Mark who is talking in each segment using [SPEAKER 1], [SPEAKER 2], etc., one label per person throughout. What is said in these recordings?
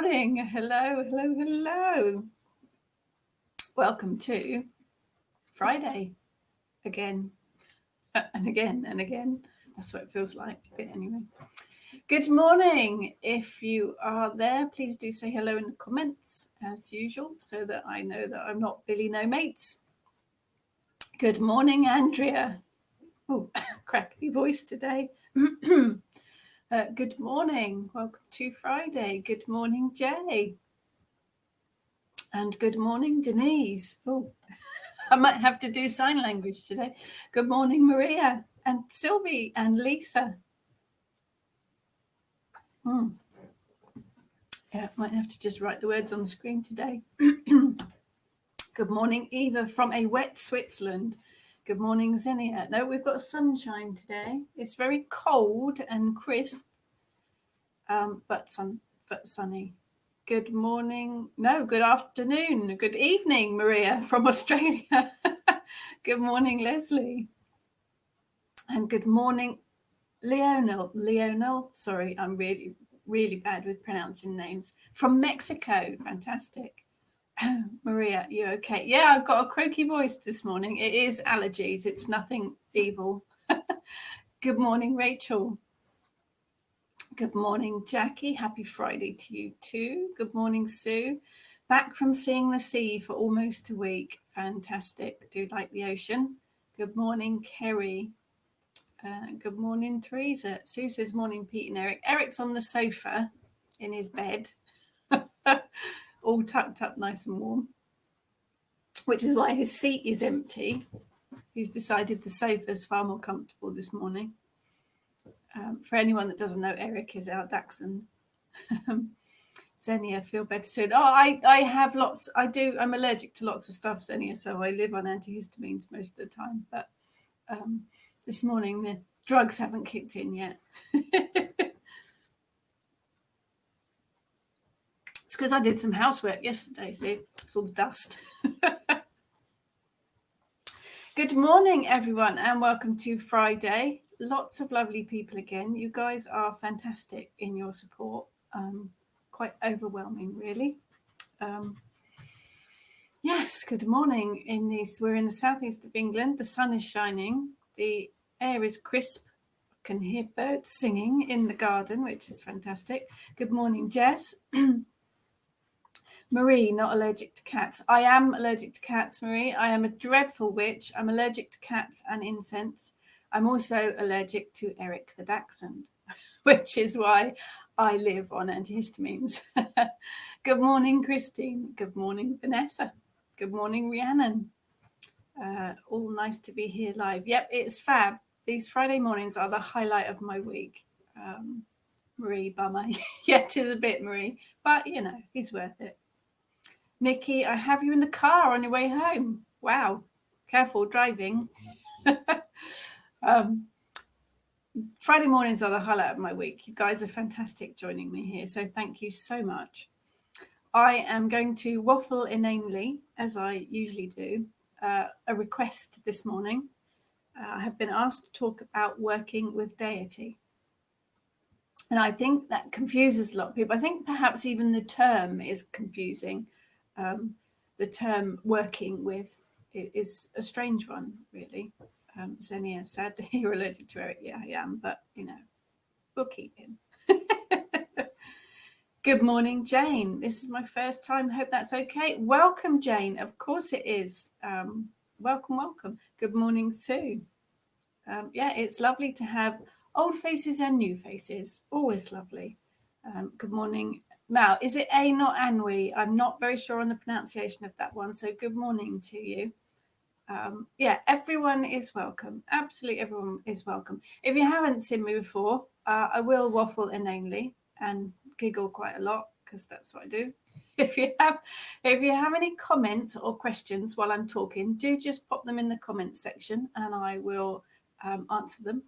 [SPEAKER 1] morning. Hello. Welcome to Friday again and again. That's what it feels like. But anyway, good morning. If you are there, please do say hello in the comments as usual so that I know that I'm not Billy No Mates. Good morning, Andrea. Oh, crackly voice today. Good morning. Welcome to Friday. Good morning, Jay. And good morning, Denise. Oh, I might have to do sign language today. Good morning, Maria and Sylvie and Lisa. Yeah, might have to just write the words on the screen today. Good morning, Eva from a wet Switzerland. Good morning, Xenia. No, we've got sunshine today. It's very cold and crisp, but sunny. Good morning. No, good afternoon. Good evening, Maria from Australia. Good morning, Leslie. And good morning, Leonel. Sorry, I'm really bad with pronouncing names. From Mexico. Fantastic. Maria, you okay? Yeah, I've got a croaky voice this morning. It is allergies. It's nothing evil. Good morning, Rachel. Good morning, Jackie. Happy Friday to you too. Good morning, Sue. Back from seeing the sea for almost a week. Fantastic. Do like the ocean. Good morning, Kerry. Good morning, Teresa. Sue says morning, Pete and Eric. Eric's on the sofa in his bed, all tucked up nice and warm, which is why his seat is empty. He's decided the sofa's far more comfortable this morning. For anyone that doesn't know, Eric is our dachshund. Xenia, feel better soon. Oh, I have lots. I'm allergic to lots of stuff, Xenia, so I live on antihistamines most of the time. But this morning, the drugs haven't kicked in yet. It's because I did some housework yesterday, see? It's all the dust. Good morning, everyone, and welcome to Friday. Lots of lovely people again. You guys are fantastic in your support. Quite overwhelming, really. Yes, good morning. We're in the southeast of England. The sun is shining. The air is crisp. I can hear birds singing in the garden, which is fantastic. Good morning, Jess. Marie, not allergic to cats. I am allergic to cats, Marie. I am a dreadful witch. I'm allergic to cats and incense. I'm also allergic to Eric the Dachshund, which is why I live on antihistamines. Good morning, Christine. Good morning, Vanessa. Good morning, Rhiannon. All nice to be here live. Yep, it's fab. These Friday mornings are the highlight of my week. Marie, bummer. Yeah, it is a bit, Marie. But, he's worth it. Nikki, I have you in the car on your way home. Wow. Careful driving. Friday mornings are the highlight of my week. You guys are fantastic joining me here. So thank you so much. I am going to waffle inanely, as I usually do. A request this morning. I have been asked to talk about working with deity. And I think that confuses a lot of people. I think perhaps even the term is confusing. The term working with is a strange one, really. Xenia, sad to hear you're allergic to Eric. Yeah, I am, but, we'll keep him. Good morning, Jane. This is my first time. Hope that's okay. Welcome, Jane. Of course it is. Welcome. Good morning, Sue. Yeah, it's lovely to have old faces and new faces. Always lovely. Good morning, Mal. Is it A, not Anwi? I'm not very sure on the pronunciation of that one. So good morning to you. Yeah, everyone is welcome. Absolutely everyone is welcome. If you haven't seen me before, I will waffle inanely and giggle quite a lot because that's what I do. If you have any comments or questions while I'm talking, do just pop them in the comments section and I will answer them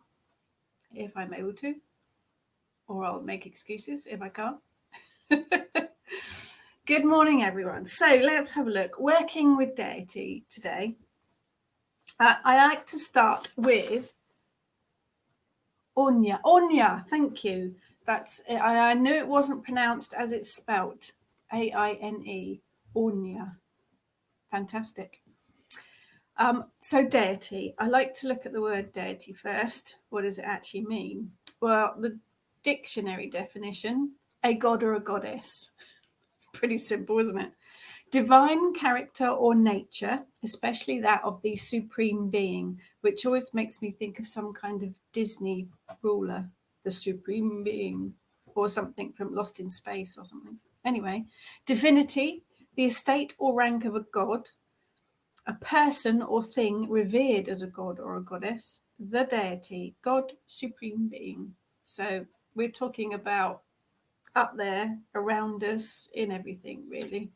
[SPEAKER 1] if I'm able to, or I'll make excuses if I can't. Good morning, everyone. So let's have a look. Working with deity today. I like to start with Onya. Thank you. That's it. I knew it wasn't pronounced as it's spelt, Aine, Ornia. Fantastic. So deity. I like to look at the word deity first. What does it actually mean? Well, the dictionary definition, a god or a goddess. It's pretty simple, isn't it? Divine character or nature, especially that of the supreme being, which always makes me think of some kind of Disney ruler, the supreme being, or something from Lost in Space or something. Anyway, divinity, the estate or rank of a god, a person or thing revered as a god or a goddess, the deity, God, supreme being. So we're talking about up there, around us, in everything, really.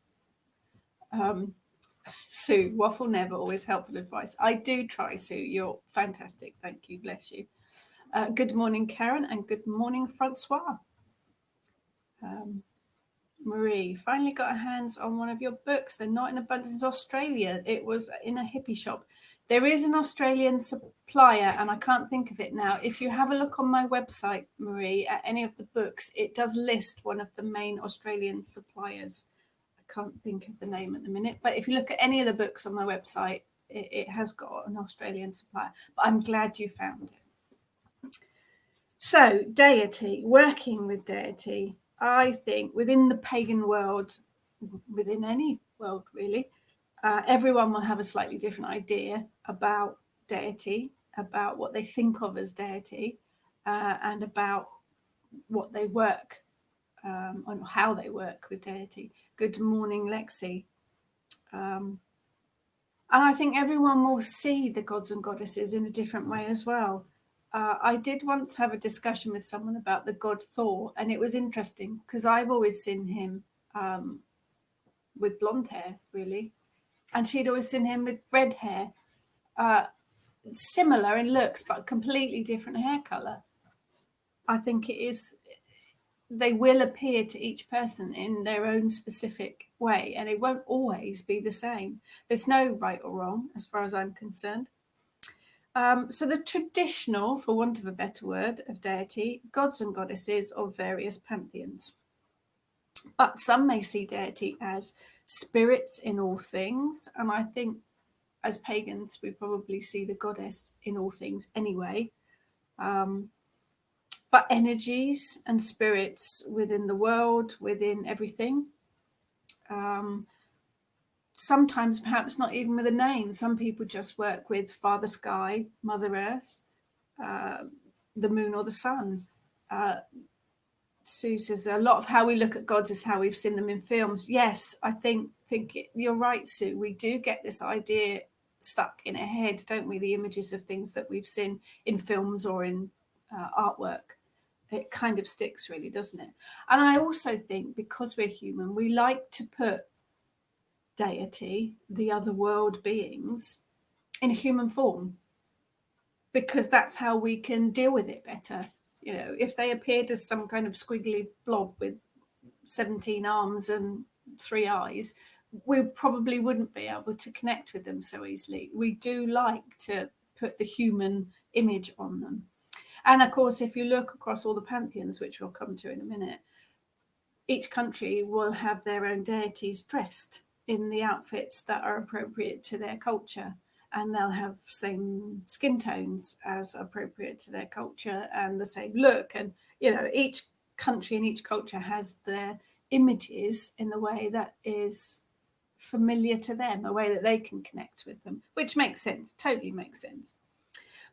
[SPEAKER 1] Sue, waffle never, always helpful advice. I do try, Sue. You're fantastic. Thank you. Bless you. Good morning, Karen, and good morning, Francois. Marie, finally got her hands on one of your books. They're not in abundance in Australia. It was in a hippie shop. There is an Australian supplier, and I can't think of it now. If you have a look on my website, Marie, at any of the books, it does list one of the main Australian suppliers. I can't think of the name at the minute, but if you look at any of the books on my website, it has got an Australian supplier. But I'm glad you found it. So, deity, working with deity. I think within the pagan world, within any world really, everyone will have a slightly different idea about deity, about what they think of as deity, and about what they work on, how they work with deity. Good morning, Lexi. And I think everyone will see the gods and goddesses in a different way as well. I did once have a discussion with someone about the god Thor, and it was interesting because I've always seen him with blonde hair, really, and she'd always seen him with red hair, similar in looks, but completely different hair color. I think it is, they will appear to each person in their own specific way, and it won't always be the same. There's no right or wrong, as far as I'm concerned. So the traditional, for want of a better word, of deity, gods and goddesses of various pantheons. But some may see deity as spirits in all things, and I think as pagans we probably see the goddess in all things anyway. But energies and spirits within the world, within everything. Sometimes perhaps not even with a name. Some people just work with Father Sky, Mother Earth, the moon or the sun. Sue says a lot of how we look at gods is how we've seen them in films. Yes, I think you're right, Sue. We do get this idea stuck in our head, don't we? The images of things that we've seen in films or in artwork. It kind of sticks, really, doesn't it? And I also think because we're human, we like to put deity, the other world beings, in human form, because that's how we can deal with it better. You know, if they appeared as some kind of squiggly blob with 17 arms and 3 eyes, we probably wouldn't be able to connect with them so easily. We do like to put the human image on them. And of course, if you look across all the pantheons, which we'll come to in a minute, each country will have their own deities dressed in the outfits that are appropriate to their culture, and they'll have same skin tones as appropriate to their culture and the same look. And you know, each country and each culture has their images in the way that is familiar to them, a way that they can connect with them, which makes sense, totally makes sense.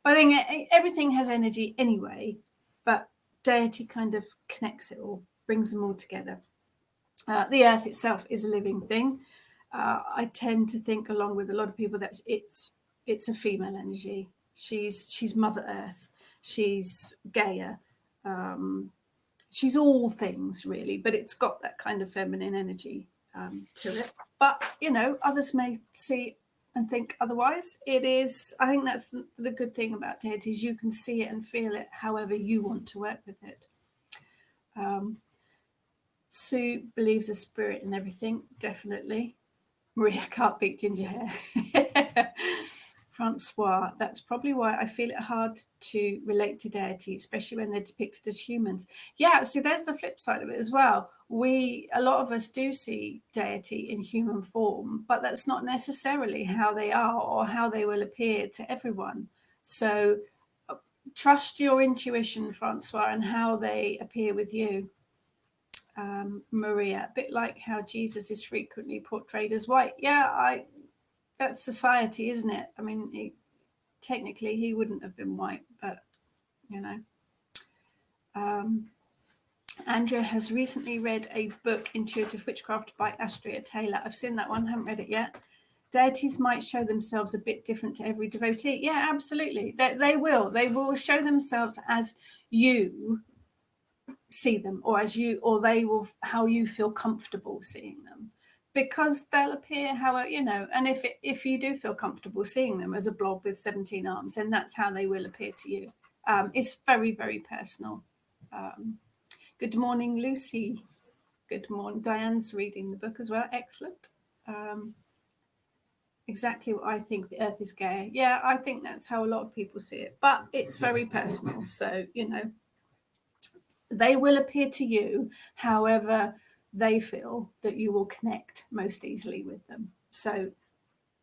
[SPEAKER 1] But I think everything has energy anyway, but deity kind of connects it all, brings them all together. The earth itself is a living thing. I tend to think, along with a lot of people, that it's a female energy. She's Mother Earth. She's Gaia. She's all things, really, but it's got that kind of feminine energy to it. But, you know, others may see and think otherwise. It is, I think that's the good thing about deities. You can see it and feel it however you want to work with it. Sue believes a spirit in everything, definitely. Maria can't beat ginger hair. Francois, that's probably why I feel it hard to relate to deity, especially when they're depicted as humans. Yeah, see, there's the flip side of it as well. A lot of us do see deity in human form, but that's not necessarily how they are or how they will appear to everyone. So trust your intuition, Francois, and how they appear with you. Maria, a bit like how Jesus is frequently portrayed as white. Yeah, that's society, isn't it? I mean, technically he wouldn't have been white, but you know. Andrea has recently read a book, Intuitive Witchcraft by Astria Taylor. I've seen that one, haven't read it yet. Deities might show themselves a bit different to every devotee. Yeah, absolutely. They will. They will show themselves as you see them, or they will how you feel comfortable seeing them, because they'll appear how you know. And if you do feel comfortable seeing them as a blob with 17 arms, then that's how they will appear to you. It's very, very personal. Good morning, Lucy. Good morning. Diane's reading the book as well. Excellent. Exactly what I think. The earth is gay. Yeah, I think that's how a lot of people see it, but it's very personal. So, you know, they will appear to you however they feel that you will connect most easily with them. So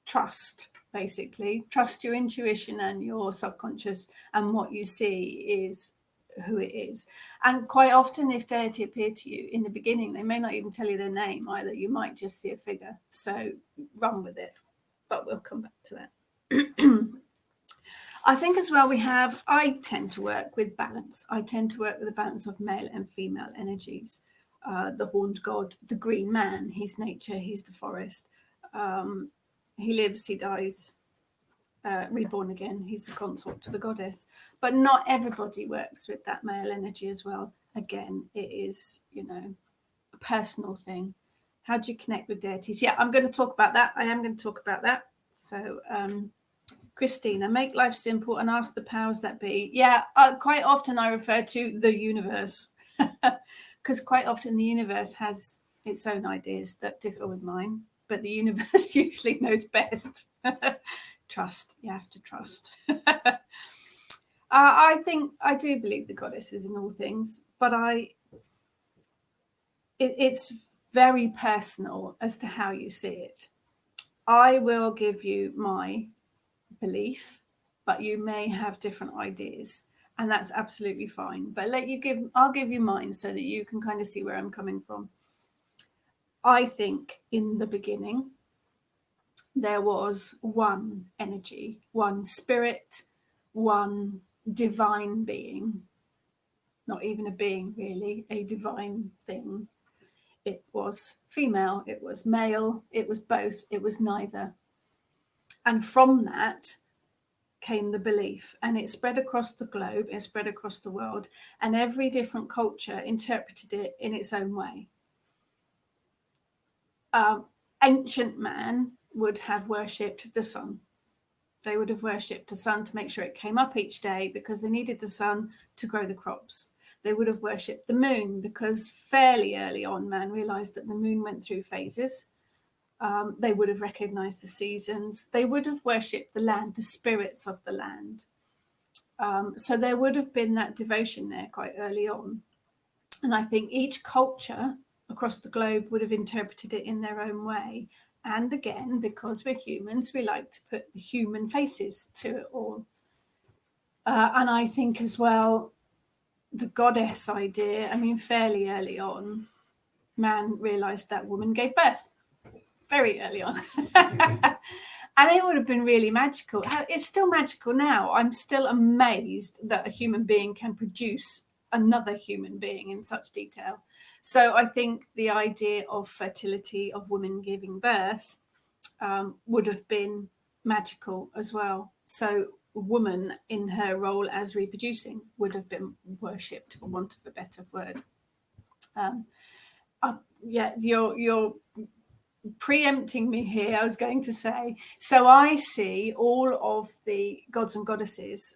[SPEAKER 1] trust, basically. Trust your intuition and your subconscious, and what you see is who it is. And quite often, if deity appear to you in the beginning, they may not even tell you their name either. You might just see a figure. So run with it. But we'll come back to that. I think as well I tend to work with balance. I tend to work with a balance of male and female energies. The horned god, the green man, he's nature, he's the forest. He lives, he dies, reborn again. He's the consort to the goddess. But not everybody works with that male energy as well. Again, it is, you know, a personal thing. How do you connect with deities? Yeah, I'm going to talk about that. I am going to talk about that. So, Christina, make life simple and ask the powers that be. Yeah, quite often I refer to the universe, because quite often the universe has its own ideas that differ with mine, but the universe usually knows best. Trust, you have to trust. I do believe the goddess is in all things, but it's very personal as to how you see it. I will give you my belief, but you may have different ideas, and that's absolutely fine. But I'll give you mine so that you can kind of see where I'm coming from. I think in the beginning there was one energy, one spirit, one divine being, not even a being really, a divine thing. It was female, it was male, it was both, it was neither. And from that came the belief, and it spread across the globe, it spread across the world, and every different culture interpreted it in its own way. Ancient man would have worshipped the sun. They would have worshipped the sun to make sure it came up each day, because they needed the sun to grow the crops. They would have worshipped the moon, because fairly early on man realized that the moon went through phases. They would have recognized the seasons. They would have worshipped the land, the spirits of the land. So there would have been that devotion there quite early on. And I think each culture across the globe would have interpreted it in their own way. And again, because we're humans, we like to put the human faces to it all. And I think as well, the goddess idea, I mean, fairly early on, man realized that woman gave birth. Very early on. And it would have been really magical. It's still magical now. I'm still amazed that a human being can produce another human being in such detail. So I think the idea of fertility, of women giving birth, would have been magical as well. So a woman in her role as reproducing would have been worshipped, for want of a better word. Yeah, you're preempting me here. I was going to say, so I see all of the gods and goddesses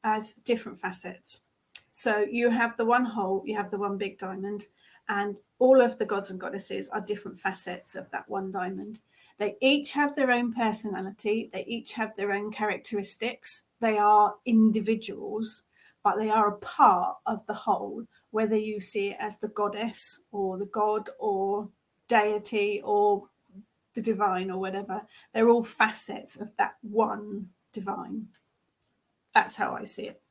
[SPEAKER 1] as different facets. So you have the one whole, you have the one big diamond, and all of the gods and goddesses are different facets of that one diamond. They each have their own personality. They each have their own characteristics. They are individuals, but they are a part of the whole, whether you see it as the goddess or the god or deity or the divine or whatever. They're all facets of that one divine. That's how I see it.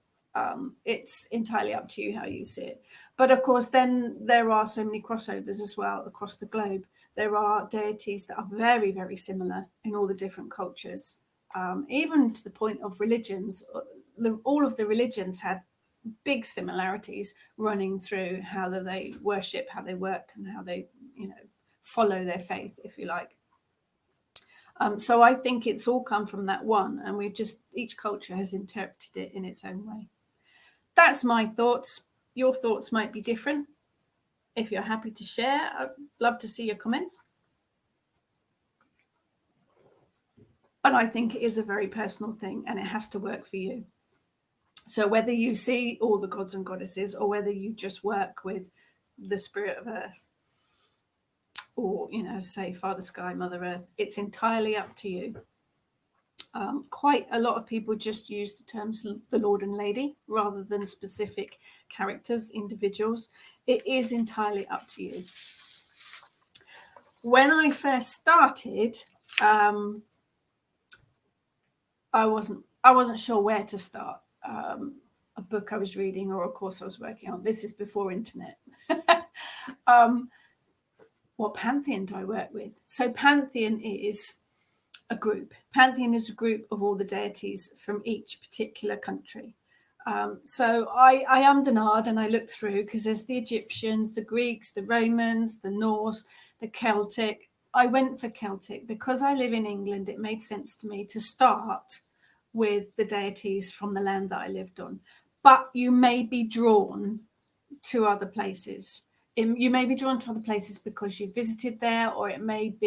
[SPEAKER 1] It's entirely up to you how you see it. But of course, then there are so many crossovers as well across the globe. There are deities that are very, very similar in all the different cultures, even to the point of religions. All of the religions have big similarities running through how they worship, how they work, and how they, follow their faith, if you like. So I think it's all come from that one, and each culture has interpreted it in its own way. That's my thoughts. Your thoughts might be different. If you're happy to share, I'd love to see your comments. But I think it is a very personal thing, and it has to work for you. So whether you see all the gods and goddesses, or whether you just work with the spirit of earth, or, say Father Sky, Mother Earth, it's entirely up to you. Quite a lot of people just use the terms the Lord and Lady rather than specific characters, individuals. It is entirely up to you. When I first started, I wasn't sure where to start. A book I was reading or a course I was working on. This is before internet. What Pantheon do I work with? So Pantheon is a group. Pantheon is a group of all the deities from each particular country. So I ummed and ahed and I looked through, because there's the Egyptians, the Greeks, the Romans, the Norse, the Celtic. I went for Celtic because I live in England. It made sense to me to start with the deities from the land that I lived on. But you may be drawn to other places. You may be drawn to other places because you visited there, or it might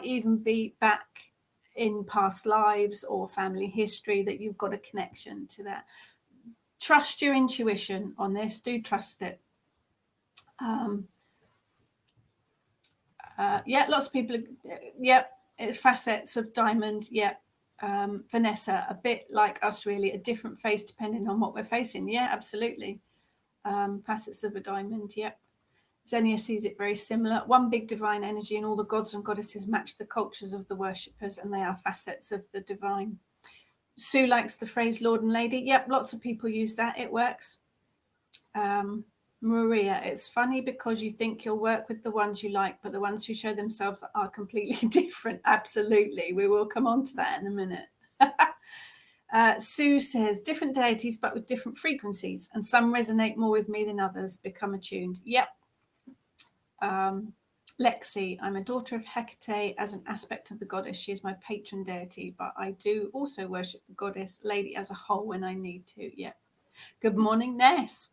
[SPEAKER 1] even be back in past lives or family history that you've got a connection to that. Trust your intuition on this. Do trust it. Lots of people. It's facets of diamond. Vanessa, a bit like us, really, a different face depending on what we're facing. Yeah, absolutely. Facets of a diamond. Yep. Xenia sees it very similar. One big divine energy, and all the gods and goddesses match the cultures of the worshippers, and they are facets of the divine. Sue likes the phrase Lord and Lady. Yep, lots of people use that. It works. Maria, it's funny because you think you'll work with the ones you like, but the ones who show themselves are completely different. Absolutely. We will come on to that in a minute. Sue says, different deities, but with different frequencies, and some resonate more with me than others, become attuned. Yep. Lexi, I'm a daughter of Hecate as an aspect of the goddess. She is my patron deity, but I do also worship the goddess lady as a whole when I need to. Yeah. Good morning, Ness.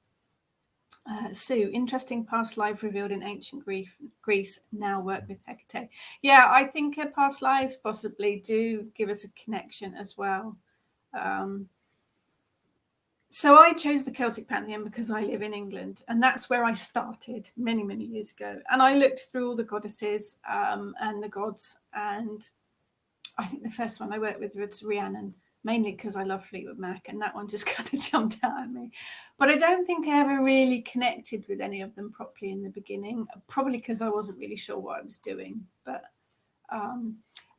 [SPEAKER 1] Sue, interesting past life revealed in ancient Greece, now work with Hecate. Yeah, I think her past lives possibly do give us a connection as well. So I chose the Celtic Pantheon because I live in England, and that's where I started many, many years ago. And I looked through all the goddesses and the gods, and I think the first one I worked with was Rhiannon, mainly because I love Fleetwood Mac, and that one just kind of jumped out at me. But I don't think I ever really connected with any of them properly in the beginning, probably because I wasn't really sure what I was doing. But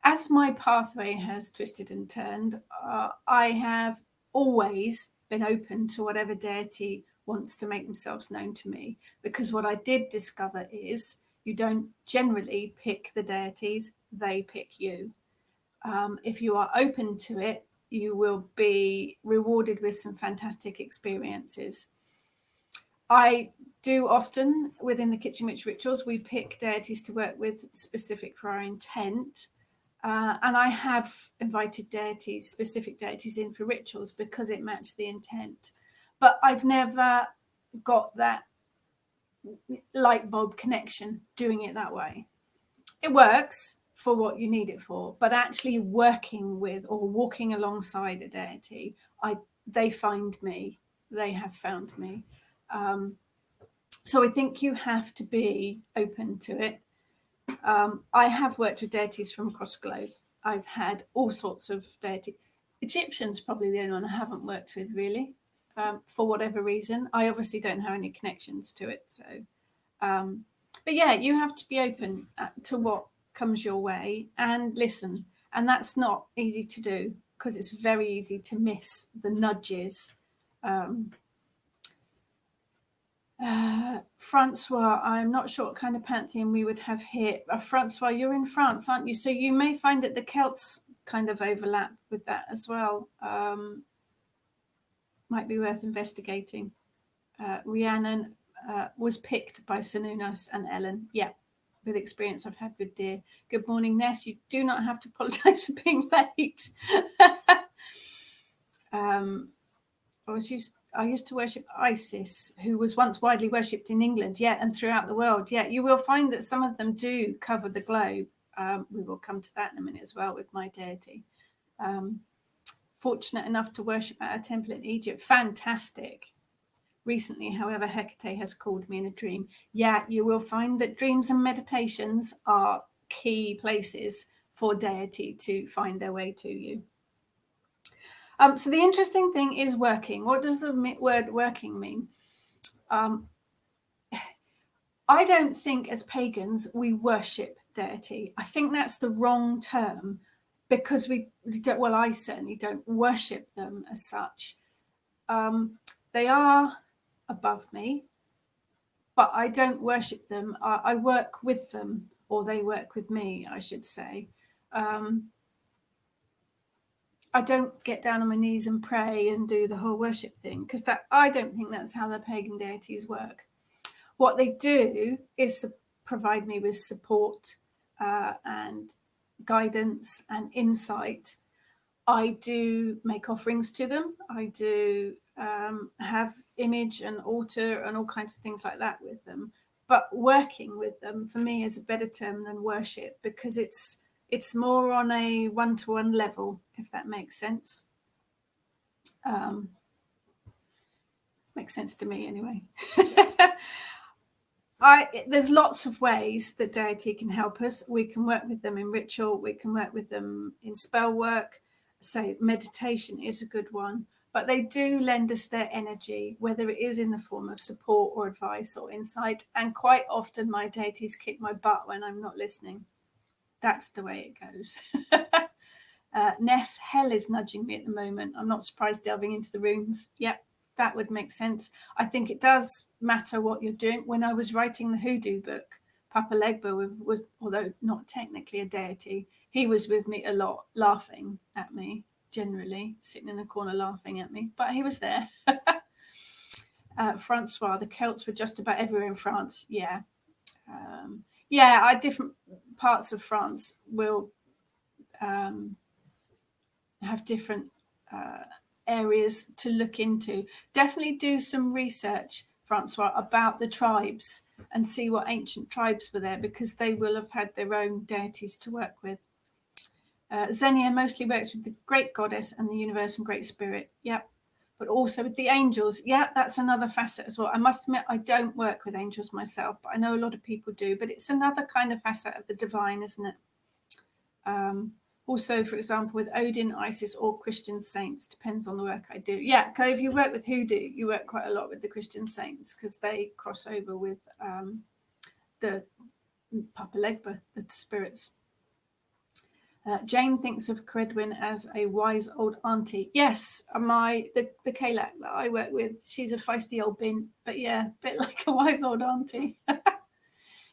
[SPEAKER 1] as my pathway has twisted and turned, I have always been open to whatever deity wants to make themselves known to me, because what I did discover is you don't generally pick the deities, they pick you. If you are open to it, you will be rewarded with some fantastic experiences. I do often, within the Kitchen Witch rituals, we pick deities to work with specific for our intent. And I have invited specific deities in for rituals because it matched the intent. But I've never got that light bulb connection doing it that way. It works for what you need it for, but actually working with or walking alongside a deity, they find me. They have found me. So I think you have to be open to it. I have worked with deities from across the globe. I've had all sorts of deities. Egyptians probably the only one I haven't worked with, really, for whatever reason. I obviously don't have any connections to it. So, but yeah, you have to be open to what comes your way and listen. And that's not easy to do because it's very easy to miss the nudges. Francois, I'm not sure what kind of pantheon we would have here. Francois, you're in France, aren't you? So you may find that the Celts kind of overlap with that as well. Might be worth investigating. Rhiannon was picked by Sununnos and Ellen. Yeah, with experience I've had with deer. Good morning, Ness. You do not have to apologise for being late. I used to worship Isis, who was once widely worshipped in England, and throughout the world. Yeah, you will find that some of them do cover the globe. We will come to that in a minute as well with my deity. Fortunate enough to worship at a temple in Egypt. Fantastic. Recently, however, Hecate has called me in a dream. Yeah, you will find that dreams and meditations are key places for deity to find their way to you. So the interesting thing is working. What does the word working mean? I don't think as pagans we worship deity. I think that's the wrong term because we don't, well, I certainly don't worship them as such. They are above me, but I don't worship them. I work with them, or they work with me, I should say. I don't get down on my knees and pray and do the whole worship thing because I don't think that's how the pagan deities work. What they do is provide me with support and guidance and insight. I do make offerings to them. I do have image and altar and all kinds of things like that with them. But working with them for me is a better term than worship because it's more on a one-to-one level, if that makes sense. Makes sense to me anyway. There's lots of ways that deity can help us. We can work with them in ritual. We can work with them in spell work. So meditation is a good one. But they do lend us their energy, whether it is in the form of support or advice or insight. And quite often my deities kick my butt when I'm not listening. That's the way it goes. Ness, hell is nudging me at the moment. I'm not surprised delving into the runes. Yep, that would make sense. I think it does matter what you're doing. When I was writing the hoodoo book, Papa Legba was, although not technically a deity, he was with me a lot, laughing at me, generally, sitting in the corner laughing at me. But he was there. Francois, the Celts were just about everywhere in France. Yeah. Different parts of France will have different areas to look into. Definitely do some research, Francois, about the tribes and see what ancient tribes were there because they will have had their own deities to work with. Xenia mostly works with the Great Goddess and the Universe and Great Spirit. Yep. But also with the angels. Yeah, that's another facet as well. I must admit, I don't work with angels myself, but I know a lot of people do. But it's another kind of facet of the divine, isn't it? Also, for example, with Odin, Isis, or Christian saints, depends on the work I do. Yeah, because if you work with hoodoo, you work quite a lot with the Christian saints because they cross over with the Papa Legba, the spirits. Jane thinks of Credwin as a wise old auntie. Yes, the Kalak that I work with, she's a feisty old bin, but yeah, a bit like a wise old auntie.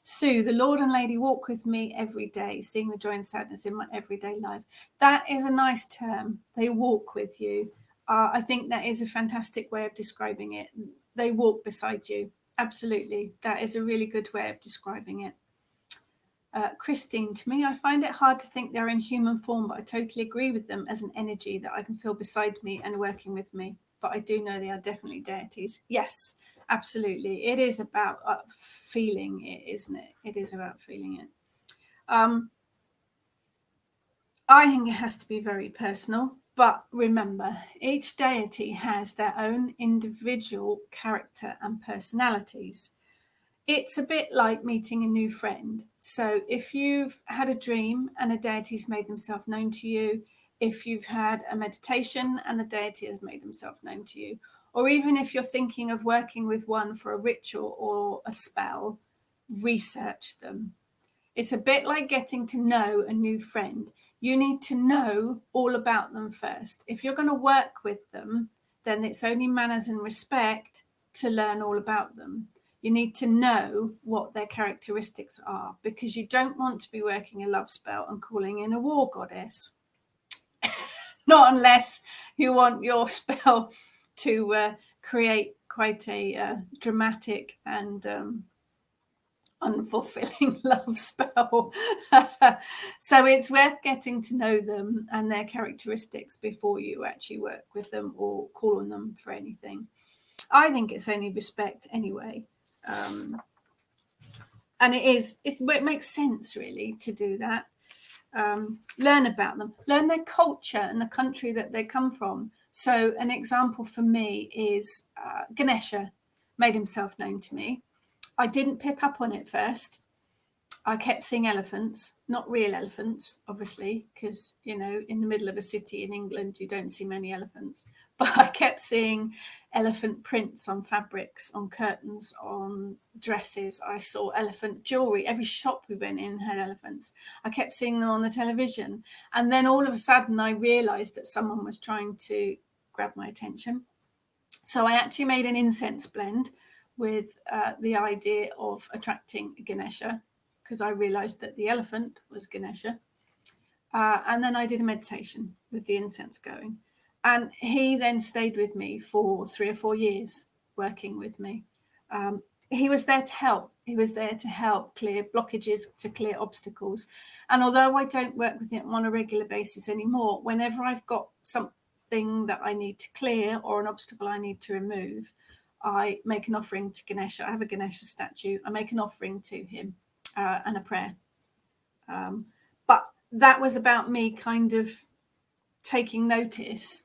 [SPEAKER 1] Sue, the Lord and Lady walk with me every day, seeing the joy and sadness in my everyday life. That is a nice term. They walk with you. I think that is a fantastic way of describing it. They walk beside you. Absolutely. That is a really good way of describing it. Christine, to me, I find it hard to think they're in human form, but I totally agree with them as an energy that I can feel beside me and working with me. But I do know they are definitely deities. Yes, absolutely. It is about feeling it, isn't it? It is about feeling it. I think it has to be very personal. But remember, each deity has their own individual character and personalities. It's a bit like meeting a new friend. So if you've had a dream and a deity's made themselves known to you, if you've had a meditation and the deity has made themselves known to you, or even if you're thinking of working with one for a ritual or a spell, research them. It's a bit like getting to know a new friend. You need to know all about them first. If you're going to work with them, then it's only manners and respect to learn all about them. You need to know what their characteristics are, because you don't want to be working a love spell and calling in a war goddess. Not unless you want your spell to create quite a dramatic and unfulfilling love spell. So it's worth getting to know them and their characteristics before you actually work with them or call on them for anything. I think it's only respect anyway. And it makes sense really to do that. Learn about them, learn their culture and the country that they come from. So an example for me is Ganesha made himself known to me. I didn't pick up on it first. I kept seeing elephants, not real elephants, obviously, because, in the middle of a city in England, you don't see many elephants. But I kept seeing elephant prints on fabrics, on curtains, on dresses. I saw elephant jewelry. Every shop we went in had elephants. I kept seeing them on the television. And then all of a sudden, I realized that someone was trying to grab my attention. So I actually made an incense blend with the idea of attracting Ganesha, because I realized that the elephant was Ganesha. And then I did a meditation with the incense going. And he then stayed with me for 3 or 4 years, working with me. He was there to help. He was there to help clear blockages, to clear obstacles. And although I don't work with him on a regular basis anymore, whenever I've got something that I need to clear or an obstacle I need to remove, I make an offering to Ganesha. I have a Ganesha statue. I make an offering to him and a prayer. But that was about me kind of taking notice.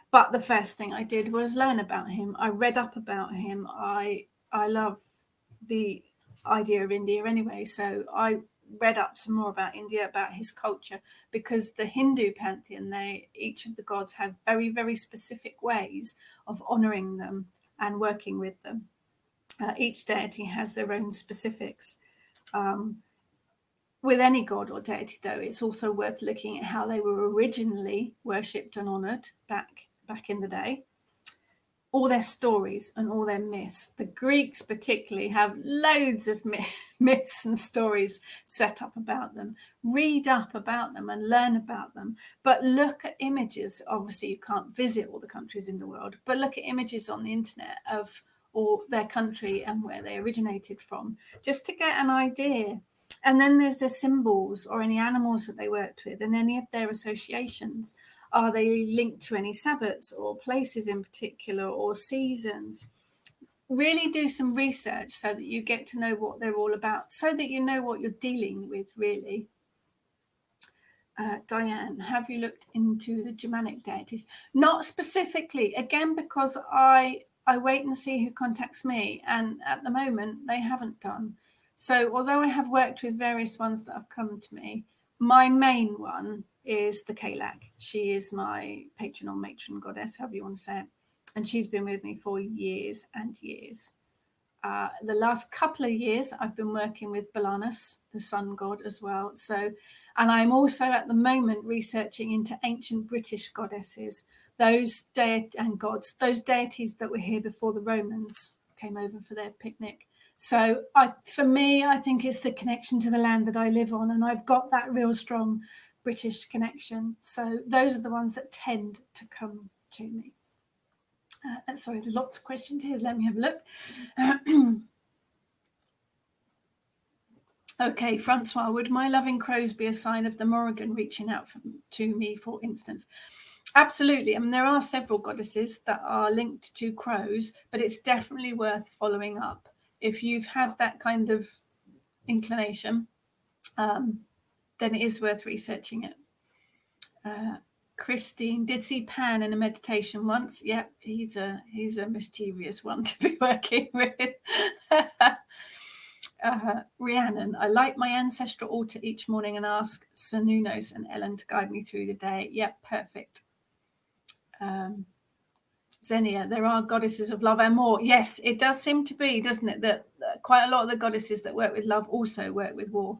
[SPEAKER 1] But the first thing I did was learn about him. I read up about him. I love the idea of India anyway. So I read up some more about India, about his culture, because the Hindu pantheon, each of the gods have very, very specific ways of honoring them and working with them. Each deity has their own specifics. With any god or deity, though, it's also worth looking at how they were originally worshipped and honoured back in the day. All their stories and all their myths. The Greeks particularly have loads of myths and stories set up about them. Read up about them and learn about them. But look at images. Obviously, you can't visit all the countries in the world, but look at images on the internet of all their country and where they originated from, just to get an idea. And then there's their symbols or any animals that they worked with and any of their associations. Are they linked to any Sabbats or places in particular or seasons? Really do some research so that you get to know what they're all about, so that you know what you're dealing with, really. Diane, have you looked into the Germanic deities? Not specifically, again, because I wait and see who contacts me. And at the moment, they haven't done. So although I have worked with various ones that have come to me, my main one is the Kalak. She is my patron or matron goddess, however you want to say it. And she's been with me for years and years. The last couple of years, I've been working with Balanus, the sun god, as well. And I'm also at the moment researching into ancient British goddesses, those deities that were here before the Romans came over for their picnic. So for me, I think it's the connection to the land that I live on, and I've got that real strong British connection. So those are the ones that tend to come to me. Sorry, there's lots of questions here. Let me have a look. Okay, Francois, would my loving crows be a sign of the Morrigan reaching out to me, for instance? Absolutely. I mean, there are several goddesses that are linked to crows, but it's definitely worth following up. If you've had that kind of inclination, then it is worth researching it. Christine did see Pan in a meditation once. Yep, he's a mischievous one to be working with. Rhiannon, I light my ancestral altar each morning and ask Sanunos and Ellen to guide me through the day. Yep, perfect. Xenia, there are goddesses of love and more. Yes, it does seem to be, doesn't it, that quite a lot of the goddesses that work with love also work with war.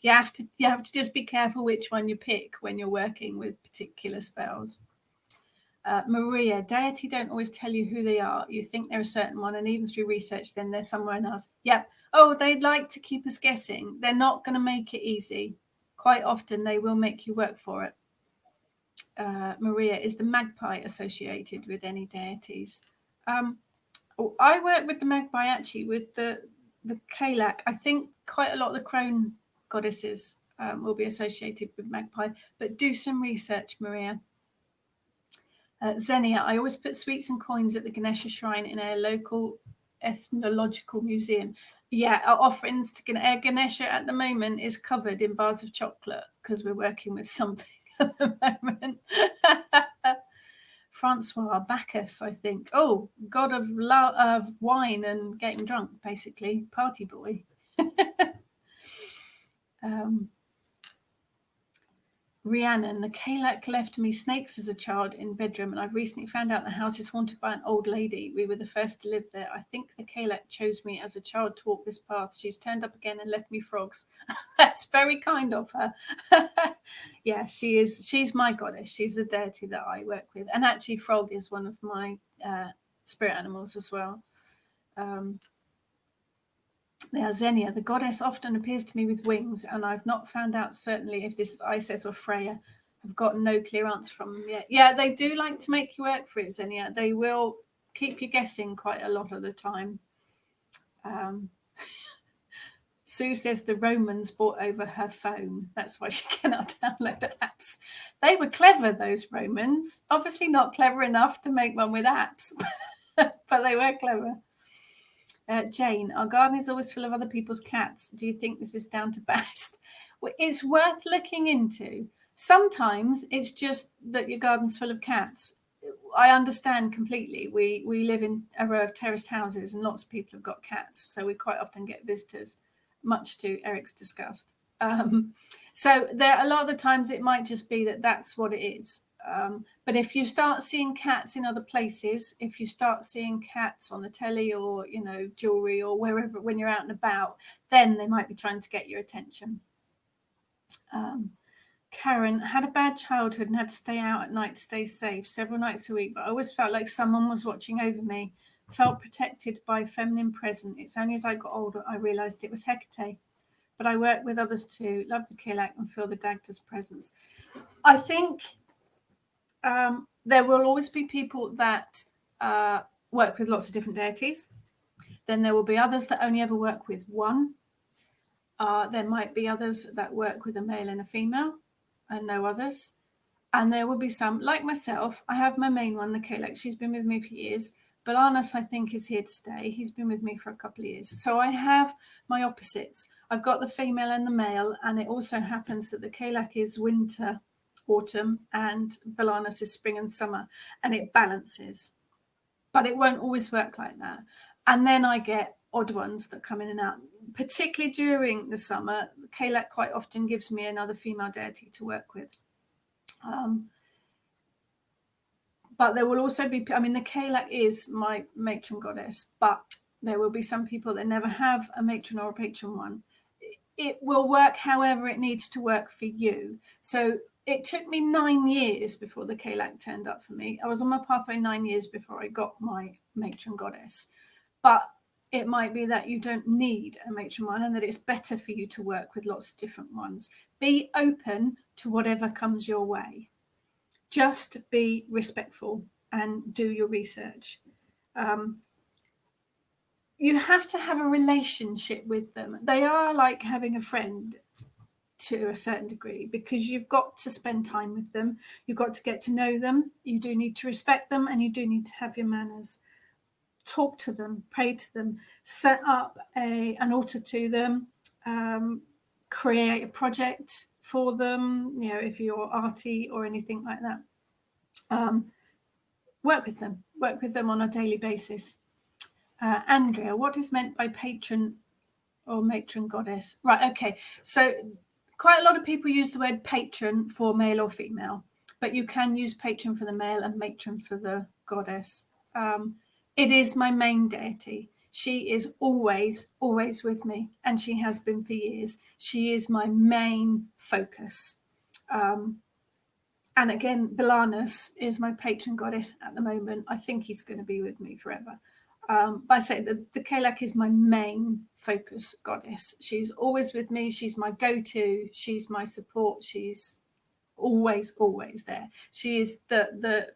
[SPEAKER 1] you have to just be careful which one you pick when you're working with particular spells. Maria, deity don't always tell you who they are. You think they're a certain one, and even through research, then they're somewhere else. Yep. Oh, they'd like to keep us guessing. They're not going to make it easy. Quite often, they will make you work for it. Maria, is the magpie associated with any deities? I work with the magpie actually with the Kalak. I think quite a lot of the crone goddesses will be associated with magpie, but do some research, Maria. Xenia, I always put sweets and coins at the Ganesha shrine in a local ethnological museum. Yeah, our offerings to Ganesha at the moment is covered in bars of chocolate because we're working with something at the moment. Francois Bacchus, I think. Oh, god of wine and getting drunk, basically. Party boy. Rhiannon, the Kalak left me snakes as a child in bedroom, and I've recently found out the house is haunted by an old lady. We were the first to live there. I think the Kalak chose me as a child to walk this path. She's turned up again and left me frogs. That's very kind of her. Yeah, she is. She's my goddess. She's the deity that I work with. And actually, frog is one of my spirit animals as well. Yeah, Xenia, the goddess often appears to me with wings, and I've not found out certainly if this is Isis or Freya. I've got no clear answer from them yet. Yeah, they do like to make you work for it, Xenia. They will keep you guessing quite a lot of the time. Sue says the Romans bought over her phone. That's why she cannot download the apps. They were clever, those Romans. Obviously not clever enough to make one with apps, but they were clever. Jane, our garden is always full of other people's cats. Do you think this is down to bast? Well, it's worth looking into. Sometimes it's just that your garden's full of cats. I understand completely. We live in a row of terraced houses and lots of people have got cats. So we quite often get visitors, much to Eric's disgust. So there a lot of the times it might just be that that's what it is. But if you start seeing cats in other places, if you start seeing cats on the telly or, jewelry or wherever, when you're out and about, then they might be trying to get your attention. Karen, had a bad childhood and had to stay out at night to stay safe several nights a week, but I always felt like someone was watching over me. Felt protected by a feminine presence. It's only as I got older I realised it was Hecate. But I work with others too, love the Kilak and feel the Dagda's presence. I think there will always be people that work with lots of different deities. Then there will be others that only ever work with one. There might be others that work with a male and a female and no others. And there will be some, like myself, I have my main one, the Kalak. She's been with me for years. Balanus, I think, is here to stay. He's been with me for a couple of years. So I have my opposites. I've got the female and the male, and it also happens that the Kalak is winter, autumn, and Balanus is spring and summer, and it balances. But it won't always work like that. And then I get odd ones that come in and out. Particularly during the summer, the Kalak quite often gives me another female deity to work with. But there will also be, the Kalak is my matron goddess, but there will be some people that never have a matron or a patron one. It will work however it needs to work for you. So it took me 9 years before the Kalak turned up for me. I was on my pathway 9 years before I got my matron goddess. But it might be that you don't need a matron one and that it's better for you to work with lots of different ones. Be open to whatever comes your way. Just be respectful and do your research. You have to have a relationship with them. They are like having a friend to a certain degree because you've got to spend time with them. You've got to get to know them. You do need to respect them and you do need to have your manners. Talk to them, pray to them, set up an altar to them, create a project for them, if you're arty or anything like that. Work with them on a daily basis. Andrea, what is meant by patron or matron goddess. Right, okay. So quite a lot of people use the word patron for male or female, but you can use patron for the male and matron for the goddess. It is my main deity. She is always, always with me, and she has been for years. She is my main focus. And again, Belanus is my patron goddess at the moment. I think he's going to be with me forever. But I say the Kalak is my main focus goddess. She's always with me. She's my go-to. She's my support. She's always, always there. She is the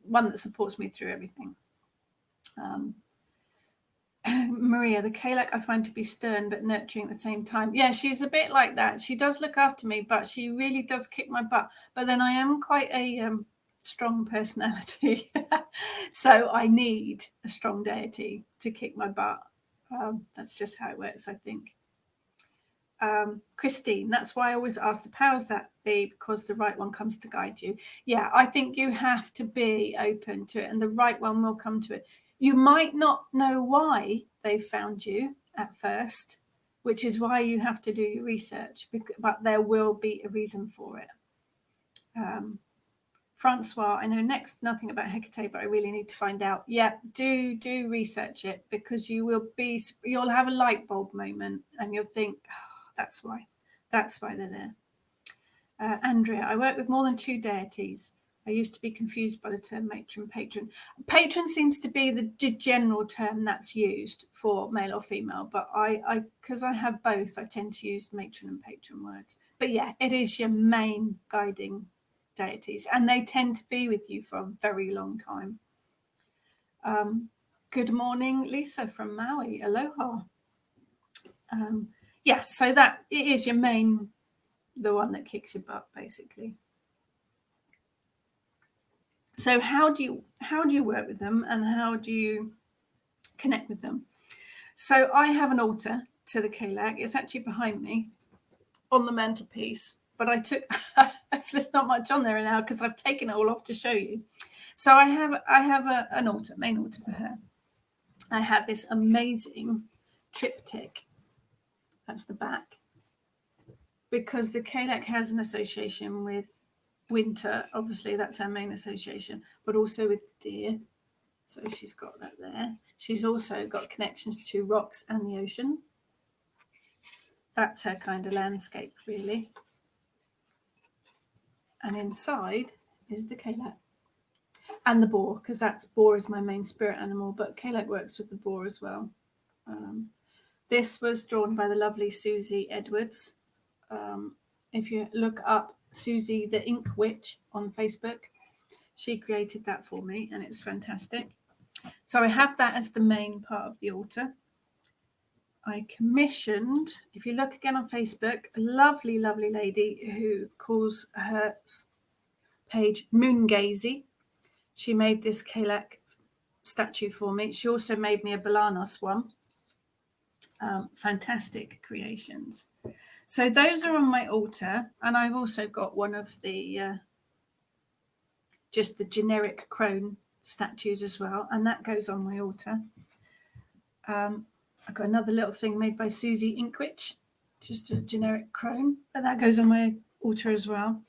[SPEAKER 1] one that supports me through everything. Maria, the Kalak I find to be stern but nurturing at the same time. Yeah, she's a bit like that. She does look after me, but she really does kick my butt. But then I am quite a strong personality. So I need a strong deity to kick my butt. That's just how it works, I think. Christine, that's why I always ask the powers that be, because the right one comes to guide you. Yeah, I think you have to be open to it, and the right one will come to it. You might not know why they found you at first, which is why you have to do your research, but there will be a reason for it. Francois, I know next nothing about Hecate, but I really need to find out. Yeah, do research it, because you'll have a light bulb moment and you'll think, oh, that's why they're there. Andrea, I work with more than 2 deities. I used to be confused by the term matron, patron. Patron seems to be the general term that's used for male or female, but because I have both, I tend to use matron and patron words. But yeah, it is your main guiding deities, and they tend to be with you for a very long time. Good morning, Lisa from Maui. Aloha. Yeah, so that it is your main, the one that kicks your butt, basically. So how do you work with them, and how do you connect with them? So I have an altar to the Kalak. It's actually behind me on the mantelpiece, but I took there's not much on there now because I've taken it all off to show you. So I have an altar, main altar for her. I have this amazing triptych. That's the back, because the Kalak has an association with winter. Obviously, that's our main association, but also with deer. So she's got that there. She's also got connections to rocks and the ocean. That's her kind of landscape, really. And inside is the Kalak and the boar, because boar is my main spirit animal, but Kalak works with the boar as well. This was drawn by the lovely Susie Edwards. If you look up Susie the Ink Witch on Facebook, she created that for me, and it's fantastic. So I have that as the main part of the altar. I commissioned, if you look again on Facebook, a lovely, lovely lady who calls her page Moongazy. She made this Kalak statue for me. She also made me a Balanos one. Fantastic creations. So those are on my altar, and I've also got one of the just the generic crone statues as well, and that goes on my altar. I've got another little thing made by Susie Inkwitch, just a generic crone, but that goes on my altar as well.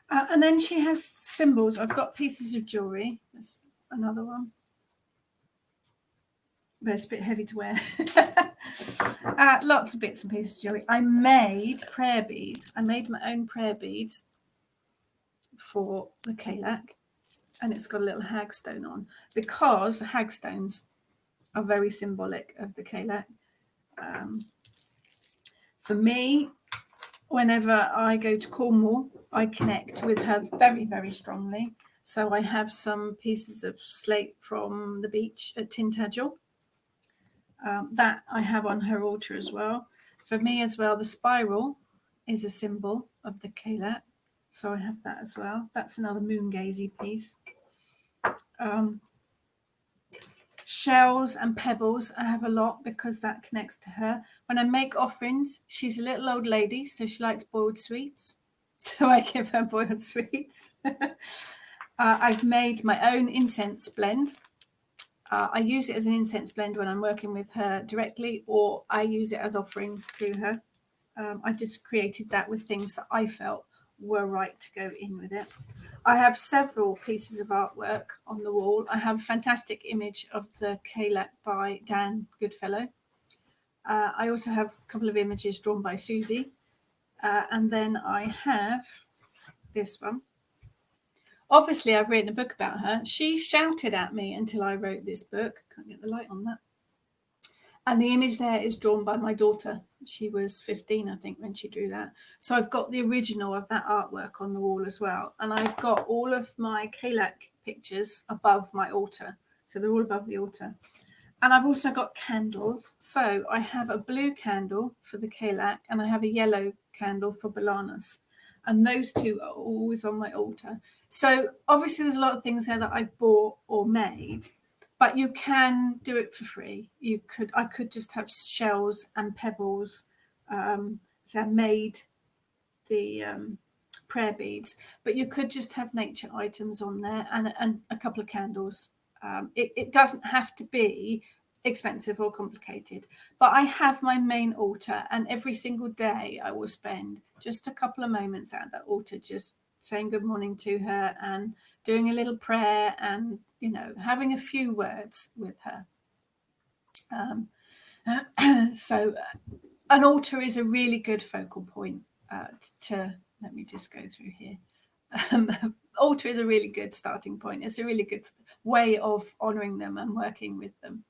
[SPEAKER 1] And then she has symbols. I've got pieces of jewelry. That's another one, but it's a bit heavy to wear. Lots of bits and pieces of jewelry. I made prayer beads. I made my own prayer beads for the Kalak, and it's got a little hagstone on, because the hagstones are very symbolic of the Kalak. For me, whenever I go to Cornwall, I connect with her very, very strongly. So I have some pieces of slate from the beach at Tintagel. That I have on her altar as well. For me as well, the spiral is a symbol of the Kalak, so I have that as well. That's another Moongazy piece. Shells and pebbles, I have a lot, because that connects to her. When I make offerings, she's a little old lady, so she likes boiled sweets. So I give her boiled sweets. I've made my own incense blend. I use it as an incense blend when I'm working with her directly, or I use it as offerings to her. I just created that with things that I felt were right to go in with it. I have several pieces of artwork on the wall. I have a fantastic image of the Kalak by Dan Goodfellow. I also have a couple of images drawn by Susie. And then I have this one. Obviously, I've written a book about her. She shouted at me until I wrote this book. Can't get the light on that. And the image there is drawn by my daughter. She was 15, I think, when she drew that. So I've got the original of that artwork on the wall as well. And I've got all of my Kalak pictures above my altar. So they're all above the altar. And I've also got candles. So I have a blue candle for the Kalak and I have a yellow candle for Balanas. And those two are always on my altar. So obviously there's a lot of things there that I've bought or made, but you can do it for free. I could just have shells and pebbles. So I made the prayer beads, but you could just have nature items on there and a couple of candles. It doesn't have to be expensive or complicated, but I have my main altar, and every single day I will spend just a couple of moments at that altar, just saying good morning to her and doing a little prayer and, having a few words with her. So an altar is a really good focal point let me just go through here. Altar is a really good starting point. It's a really good way of honouring them and working with them.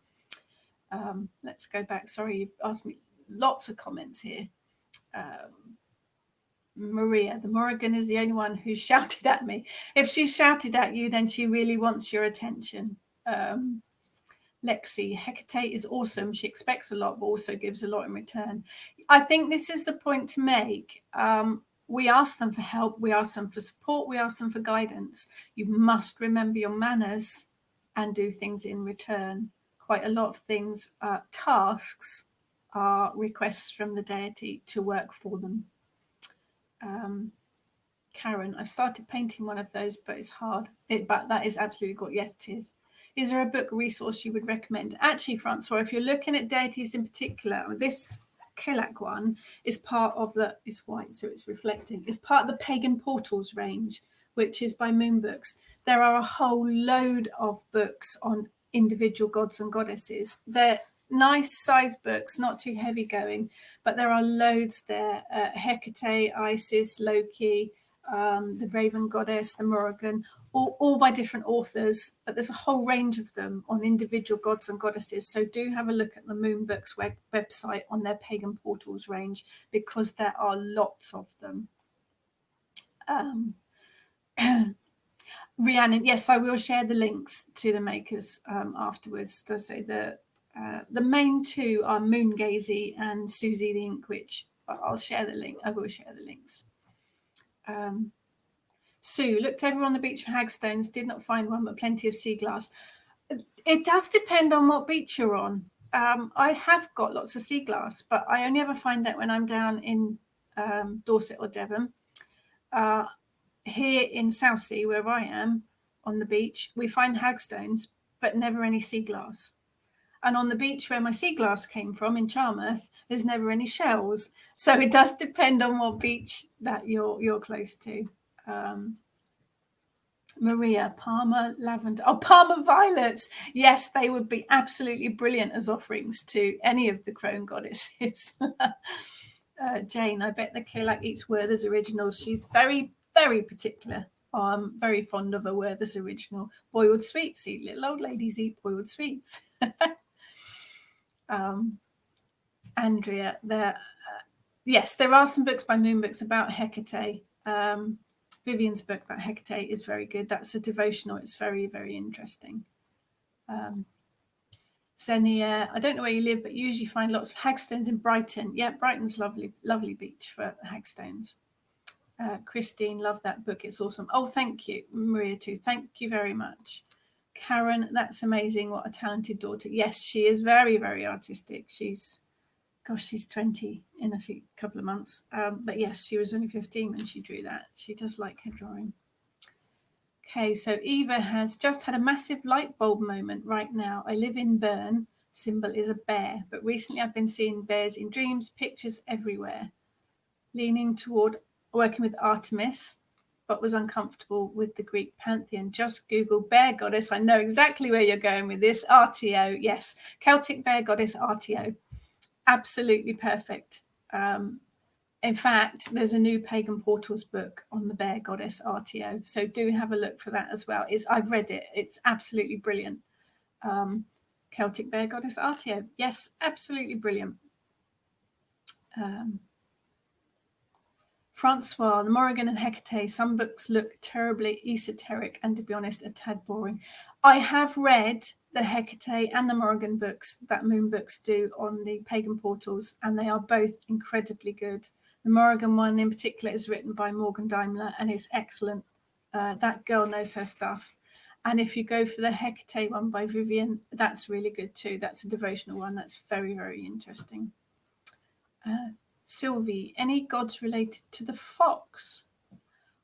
[SPEAKER 1] Let's go back. Sorry, you asked me lots of comments here. Maria, the Morrigan is the only one who shouted at me. If she shouted at you, then she really wants your attention. Lexi, Hecate is awesome. She expects a lot, but also gives a lot in return. I think this is the point to make. We ask them for help. We ask them for support. We ask them for guidance. You must remember your manners and do things in return. Quite a lot of things, tasks are requests from the deity to work for them. Karen, I've started painting one of those, but it's hard. But that is absolutely good. Yes, it is. Is there a book resource you would recommend? Actually, Francois, if you're looking at deities in particular, this Kalak one is part of it's white, so it's reflecting. It's part of the Pagan Portals range, which is by Moon Books. There are a whole load of books on individual gods and goddesses. They're nice sized books, not too heavy going, but there are loads there. Hecate, Isis, Loki, the Raven Goddess, the Morrigan, all by different authors, but there's a whole range of them on individual gods and goddesses. So do have a look at the Moon Books website on their Pagan Portals range, because there are lots of them. Rhiannon, yes, I will share the links to the makers afterwards. They say the main two are Moongazy and Susie the Ink Witch. I'll share the link. I will share the links. Sue, looked everywhere on the beach for hagstones, did not find one, but plenty of sea glass. It does depend on what beach you're on. I have got lots of sea glass, but I only ever find that when I'm down in Dorset or Devon. Here in Southsea, where I am, on the beach, we find hagstones, but never any sea glass. And on the beach where my sea glass came from in Charmouth, there's never any shells. So it does depend on what beach that you're close to. Maria, Parma lavender. Oh, Parma violets. Yes, they would be absolutely brilliant as offerings to any of the crone goddesses. Jane, I bet the Kalak eats Werther's originals. She's very, very particular. I'm very fond of a Werther's original. Boiled sweets. See, little old ladies eat boiled sweets. Andrea, yes, there are some books by Moon Books about Hecate. Vivian's book about Hecate is very good. That's a devotional. It's very, very interesting. Xenia, I don't know where you live, but you usually find lots of hagstones in Brighton. Yeah, Brighton's lovely, lovely beach for hagstones. Christine, love that book. It's awesome. Oh, thank you. Maria too. Thank you very much. Karen, that's amazing. What a talented daughter. Yes, she is very, very artistic. She's 20 in a couple of months. But yes, she was only 15 when she drew that. She does like her drawing. Okay, so Eva has just had a massive light bulb moment right now. I live in Bern. Symbol is a bear, but recently I've been seeing bears in dreams, pictures everywhere. Leaning toward working with Artemis, but was uncomfortable with the Greek pantheon. Just Google bear goddess. I know exactly where you're going with this. RTO, yes. Celtic bear goddess RTO. Absolutely perfect. In fact, there's a new Pagan Portals book on the bear goddess RTO. So do have a look for that as well. I've read it. It's absolutely brilliant. Celtic bear goddess RTO. Yes, absolutely brilliant. Francois, the Morrigan and Hecate, some books look terribly esoteric and, to be honest, a tad boring. I have read the Hecate and the Morrigan books that Moon Books do on the Pagan Portals, and they are both incredibly good. The Morrigan one in particular is written by Morgan Daimler and is excellent. That girl knows her stuff. And if you go for the Hecate one by Vivian, that's really good too. That's a devotional one. That's very, very interesting. Sylvie, any gods related to the fox?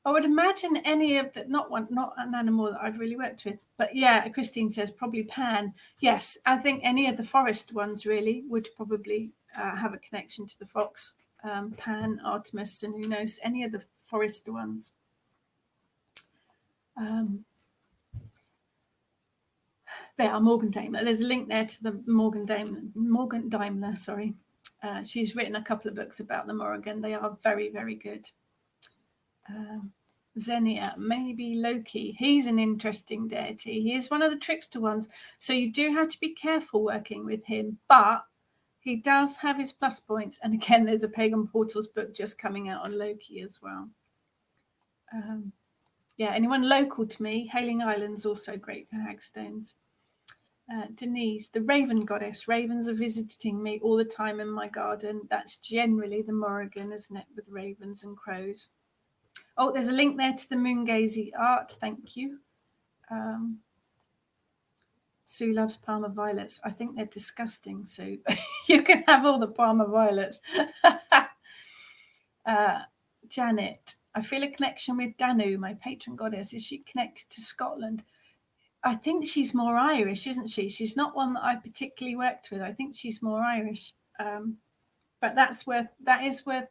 [SPEAKER 1] I would imagine any of that, not an animal that I've really worked with, but yeah, Christine says probably Pan. Yes, I think any of the forest ones really would probably have a connection to the fox. Pan, Artemis, and who knows, any of the forest ones. There are Morgan Daimler. There's a link there to the Morgan Daimler, sorry. She's written a couple of books about the Morrigan. They are very, very good. Xenia, maybe Loki. He's an interesting deity. He is one of the trickster ones. So you do have to be careful working with him. But he does have his plus points. And again, there's a Pagan Portals book just coming out on Loki as well. Yeah, anyone local to me, Hailing Island's also great for hagstones. Denise, the raven goddess. Ravens are visiting me all the time in my garden. That's generally the Morrigan, isn't it, with ravens and crows. Oh, there's a link there to the Moongazy art. Thank you. Sue loves Parma violets. I think they're disgusting, Sue. You can have all the Parma violets. Janet, I feel a connection with Danu, my patron goddess. Is she connected to Scotland? I think she's more Irish, isn't she? She's not one that I particularly worked with. I think she's more Irish. But that is worth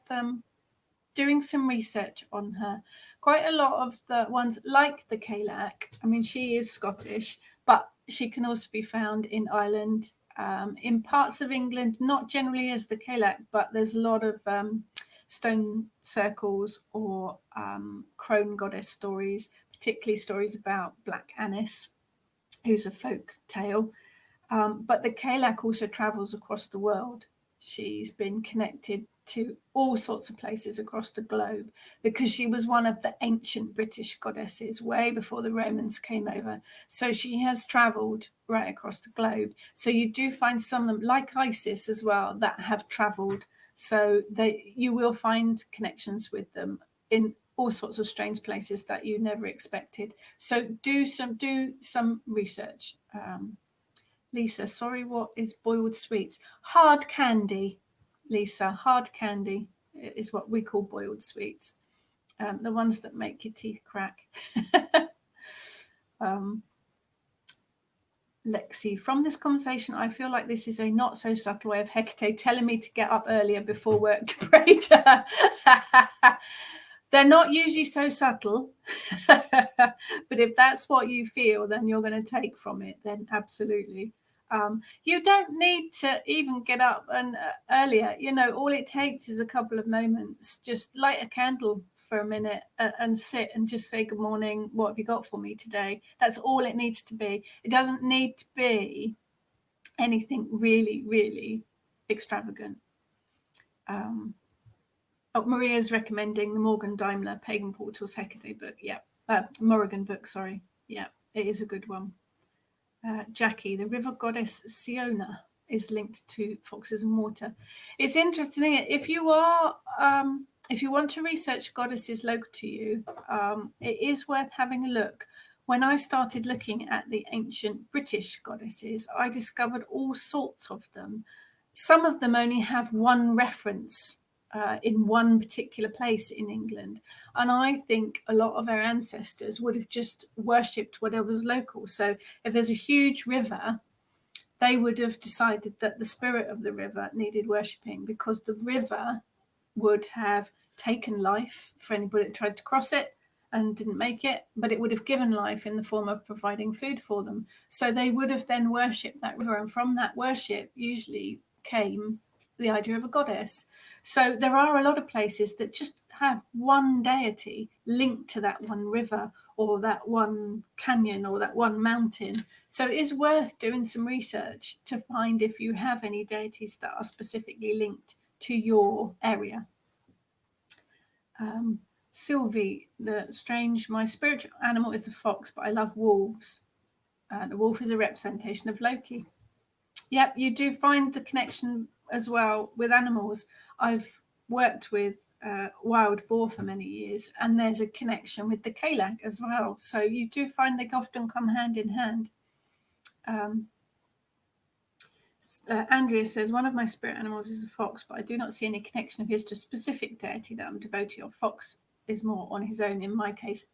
[SPEAKER 1] doing some research on her. Quite a lot of the ones like the Kalak, I mean, she is Scottish, but she can also be found in Ireland, in parts of England, not generally as the Kalak, but there's a lot of stone circles or crone goddess stories, particularly stories about Black Annis, who's a folk tale. But the Kalak also travels across the world. She's been connected to all sorts of places across the globe because she was one of the ancient British goddesses way before the Romans came over. So she has travelled right across the globe. So you do find some of them, like Isis as well, that have travelled. So you will find connections with them in all sorts of strange places that you never expected. So do some research. Lisa, sorry, what is boiled sweets? Hard candy, Lisa. Hard candy is what we call boiled sweets. The ones that make your teeth crack. Lexi, from this conversation, I feel like this is a not so subtle way of Hecate telling me to get up earlier before work to pray to her. They're not usually so subtle, but if that's what you feel, then you're going to take from it, then absolutely. You don't need to even get up and earlier. You know, all it takes is a couple of moments. Just light a candle for a minute and sit and just say good morning. What have you got for me today? That's all it needs to be. It doesn't need to be anything really, really extravagant. Maria's recommending the Morgan Daimler Pagan Portals Hecate book. Yeah, Morrigan book. Sorry. Yeah, it is a good one. Jackie, the river goddess Siona is linked to foxes and water. It's interesting. If you want to research goddesses local to you, it is worth having a look. When I started looking at the ancient British goddesses, I discovered all sorts of them. Some of them only have one reference in one particular place in England. And I think a lot of our ancestors would have just worshipped whatever was local. So if there's a huge river, they would have decided that the spirit of the river needed worshipping, because the river would have taken life for anybody that tried to cross it and didn't make it, but it would have given life in the form of providing food for them. So they would have then worshipped that river, and from that worship usually came the idea of a goddess. So there are a lot of places that just have one deity linked to that one river or that one canyon or that one mountain. So it is worth doing some research to find if you have any deities that are specifically linked to your area. Sylvie, my spiritual animal is the fox, but I love wolves. The wolf is a representation of Loki. Yep, you do find the connection as well with animals. I've worked with wild boar for many years, and there's a connection with the Kalak as well. So you do find they often come hand in hand. Andrea says, one of my spirit animals is a fox, but I do not see any connection of his to a specific deity that I'm devotee of. Fox is more on his own. In my case,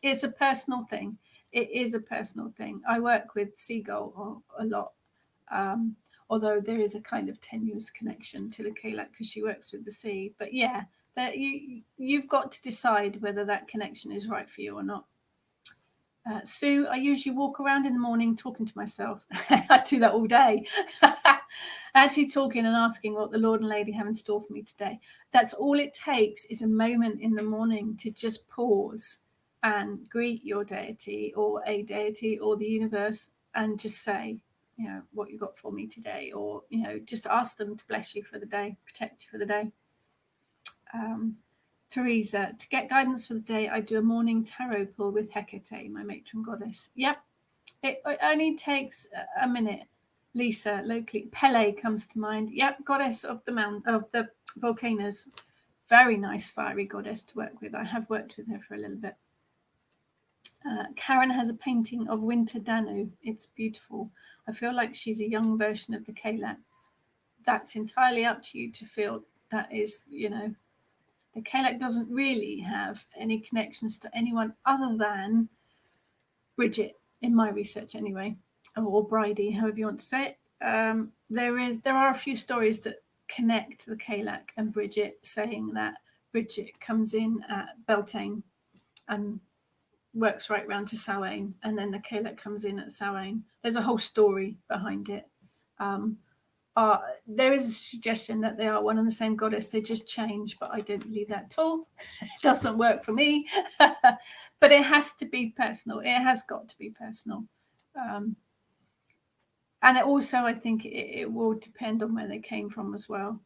[SPEAKER 1] it's a personal thing. It is a personal thing. I work with seagull a lot, although there is a kind of tenuous connection to the Kalak because she works with the sea. But yeah, you've got to decide whether that connection is right for you or not. Sue, I usually walk around in the morning talking to myself. I do that all day. Actually talking and asking what the Lord and Lady have in store for me today. That's all it takes, is a moment in the morning to just pause and greet your deity or a deity or the universe and just say, what you got for me today, or, just ask them to bless you for the day, protect you for the day. Teresa, to get guidance for the day, I do a morning tarot pull with Hecate, my matron goddess. Yep, it only takes a minute. Lisa, locally, Pele comes to mind. Yep, goddess of the volcanoes. Very nice fiery goddess to work with. I have worked with her for a little bit. Karen has a painting of Winter Danu. It's beautiful. I feel like she's a young version of the Kalak. That's entirely up to you to feel. That is, the Kalak doesn't really have any connections to anyone other than Bridget, in my research anyway, or Bridie, however you want to say it. There are a few stories that connect the Kalak and Bridget, saying that Bridget comes in at Beltane and works right round to Samhain, and then the Kalak comes in at Samhain. There's a whole story behind it. There is a suggestion that they are one and the same goddess, they just change, but I don't believe that at all. It doesn't work for me. But it has to be personal. It has got to be personal. And it also, I think it will depend on where they came from as well,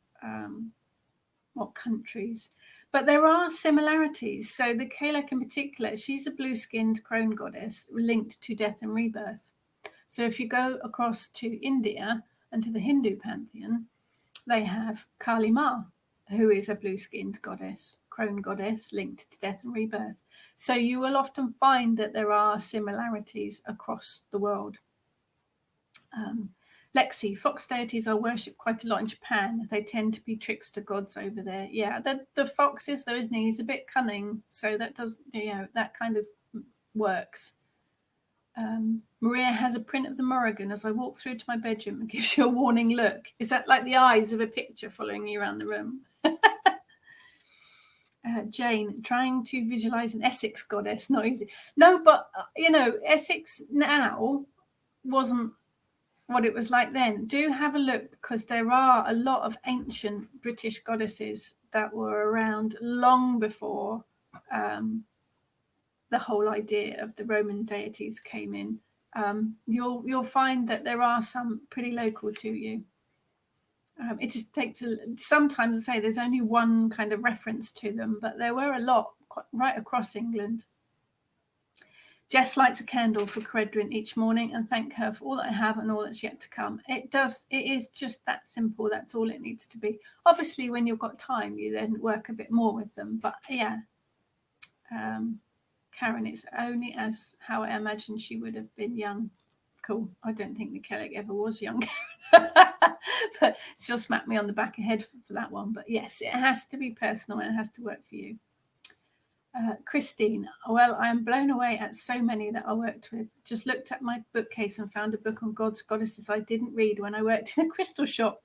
[SPEAKER 1] what countries. But there are similarities. So the Kalak in particular, she's a blue-skinned crone goddess linked to death and rebirth. So if you go across to India and to the Hindu pantheon, they have Kali Ma, who is a blue-skinned goddess, crone goddess linked to death and rebirth. So you will often find that there are similarities across the world. Lexi, fox deities are worshipped quite a lot in Japan. They tend to be trickster gods over there. Yeah, the fox is, though, isn't he? He's a bit cunning, so that does, that kind of works. Maria has a print of the Morrigan as I walk through to my bedroom and gives you a warning look. Is that like the eyes of a picture following you around the room? Jane, trying to visualize an Essex goddess, not easy. No, but Essex now wasn't what it was like then. Do have a look, because there are a lot of ancient British goddesses that were around long before the whole idea of the Roman deities came in. You'll find that there are some pretty local to you. It just takes sometimes, I say, there's only one kind of reference to them, but there were a lot right across England. Jess lights a candle for Credrin each morning and thank her for all that I have and all that's yet to come. It is just that simple. That's all it needs to be. Obviously, when you've got time, you then work a bit more with them. But yeah, Karen, it's only as how I imagine she would have been young. Cool. I don't think the Kellic ever was young. But she'll smack me on the back of the head for that one. But yes, it has to be personal and it has to work for you. Christine, well, I am blown away at so many that I worked with. Just looked at my bookcase and found a book on gods, goddesses I didn't read when I worked in a crystal shop.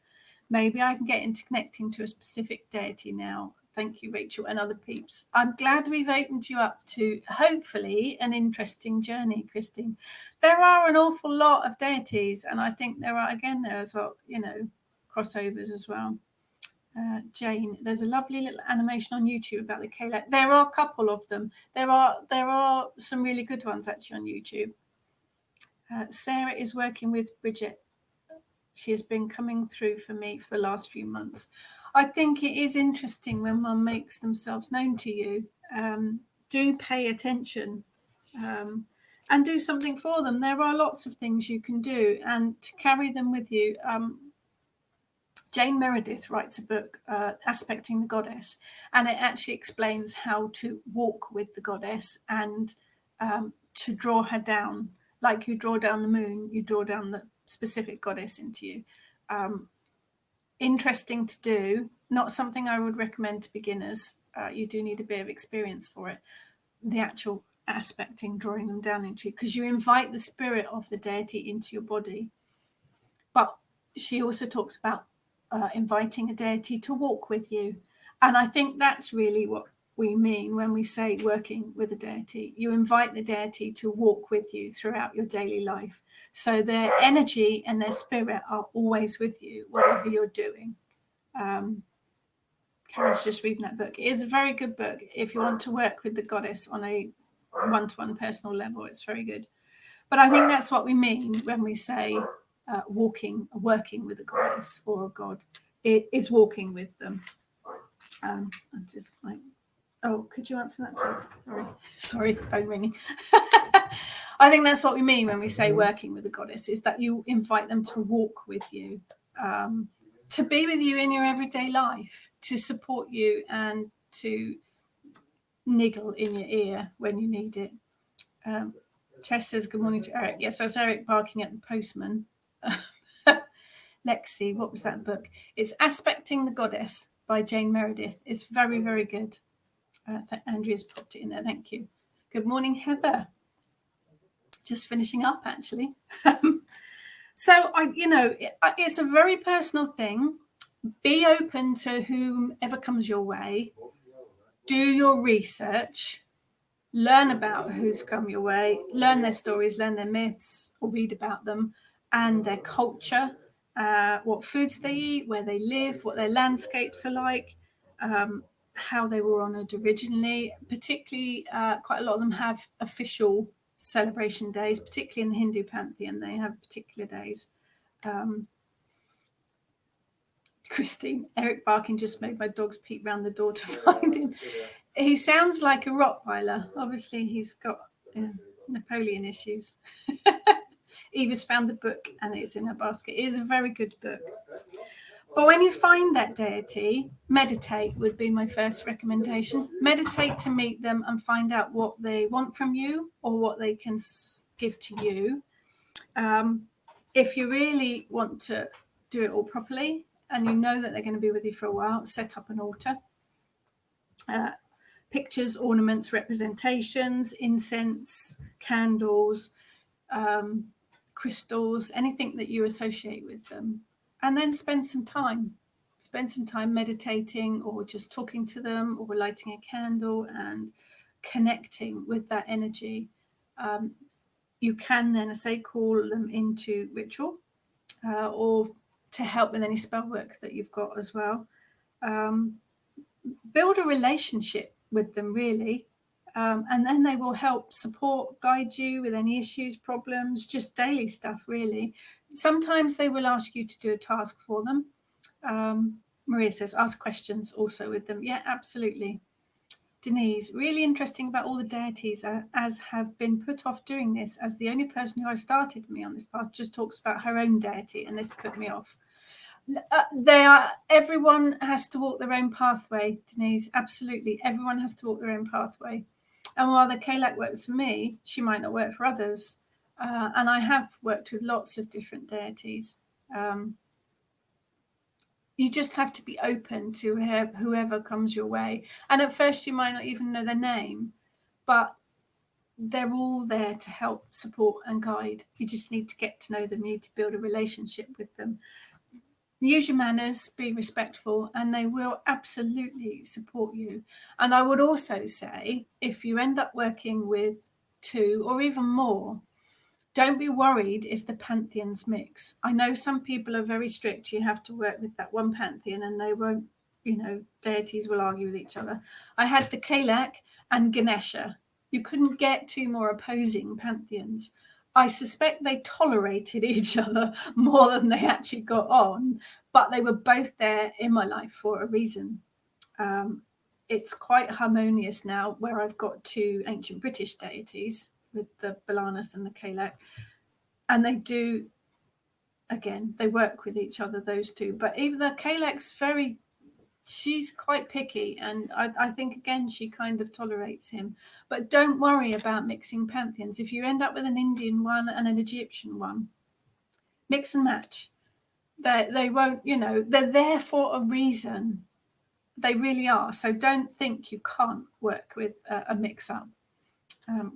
[SPEAKER 1] Maybe I can get into connecting to a specific deity now. Thank you, Rachel, and other peeps. I'm glad we've opened you up to, hopefully, an interesting journey, Christine. There are an awful lot of deities, and I think there's crossovers as well. Jane, there's a lovely little animation on YouTube about the Kalak. There are a couple of them. There are some really good ones actually on YouTube. Sarah is working with Bridget. She has been coming through for me for the last few months. I think it is interesting when one makes themselves known to you. Do pay attention and do something for them. There are lots of things you can do, and to carry them with you. Jane Meredith writes a book, Aspecting the Goddess, and it actually explains how to walk with the goddess and to draw her down. Like you draw down the moon, you draw down the specific goddess into you. Interesting to do, not something I would recommend to beginners. You do need a bit of experience for it. The actual aspecting, drawing them down into you, because you invite the spirit of the deity into your body. But she also talks about inviting a deity to walk with you. And I think that's really what we mean when we say working with a deity. You invite the deity to walk with you throughout your daily life. So their energy and their spirit are always with you, whatever you're doing. Karen's just reading that book. It is a very good book. If you want to work with the goddess on a one-to-one personal level, it's very good. But I think that's what we mean when we say working with a goddess or a god. It is walking with them. I'm just like, oh, could you answer that, please? Sorry, phone ringing. I think that's what we mean when we say working with a goddess, is that you invite them to walk with you, to be with you in your everyday life, to support you and to niggle in your ear when you need it. Tess says, good morning to Eric. Yes, that's Eric barking at the postman. Lexi, what was that book? It's Aspecting the Goddess by Jane Meredith. It's very, very good. Andrea's popped it in there. Thank you. Good morning, Heather. Just finishing up, actually. So, it's a very personal thing. Be open to whomever comes your way. Do your research. Learn about who's come your way. Learn their stories, learn their myths, or read about them and their culture, what foods they eat, where they live, what their landscapes are like, how they were honoured originally. Particularly, quite a lot of them have official celebration days, particularly in the Hindu pantheon. They have particular days. Christine, Eric barking just made my dogs peek round the door to find him. He sounds like a Rottweiler. Obviously, he's got Napoleon issues. Eva's found the book and it's in her basket. It is a very good book. But when you find that deity, meditate would be my first recommendation. Meditate to meet them and find out what they want from you or what they can give to you. If you really want to do it all properly and you know that they're going to be with you for a while, set up an altar. Pictures, ornaments, representations, incense, candles, crystals, anything that you associate with them. And then spend some time meditating or just talking to them or lighting a candle and connecting with that energy. You can then, as I say, call them into ritual or to help with any spell work that you've got as well. Build a relationship with them, really. And then they will help support, guide you with any issues, problems, just daily stuff, really. Sometimes they will ask you to do a task for them. Maria says, ask questions also with them. Yeah, absolutely. Denise, really interesting about all the deities as have been put off doing this, as the only person who has started me on this path just talks about her own deity, and this put me off. Everyone has to walk their own pathway, Denise. Absolutely. Everyone has to walk their own pathway. And while the Kalak works for me, she might not work for others. And I have worked with lots of different deities. you just have to be open to whoever comes your way. And at first you might not even know their name, but they're all there to help, support and guide. You just need to get to know them. You need to build a relationship with them. Use your manners, be respectful, and they will absolutely support you. And I would also say, if you end up working with 2 or even more, don't be worried if the pantheons mix. I know some people are very strict. You have to work with that one pantheon and they won't, deities will argue with each other. I had the Kalak and Ganesha. You couldn't get 2 more opposing pantheons. I suspect they tolerated each other more than they actually got on, but they were both there in my life for a reason. It's quite harmonious now where I've got 2 ancient British deities with the Balanus and the Kalak. And they do, again, they work with each other, those 2. But even the Kalak's she's quite picky. And I think, again, she kind of tolerates him. But don't worry about mixing pantheons. If you end up with an Indian one and an Egyptian one, mix and match. They won't, they're there for a reason. They really are. So don't think you can't work with a mix-up.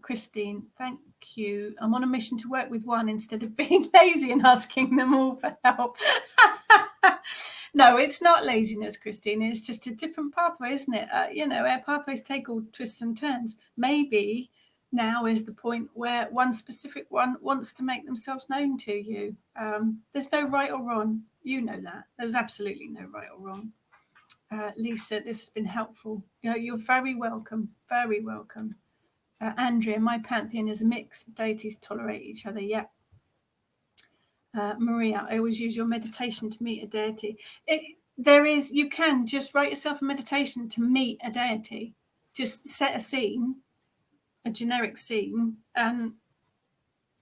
[SPEAKER 1] Christine, thank you. I'm on a mission to work with one instead of being lazy and asking them all for help. No, it's not laziness, Christine. It's just a different pathway, isn't it? Our pathways take all twists and turns. Maybe now is the point where one specific one wants to make themselves known to you. There's no right or wrong. You know that. There's absolutely no right or wrong. Lisa, this has been helpful. You're very welcome. Very welcome. Andrea, my pantheon is a mix. Deities tolerate each other. Yep. Maria, I always use your meditation to meet a deity. You can just write yourself a meditation to meet a deity. Just set a scene, a generic scene, and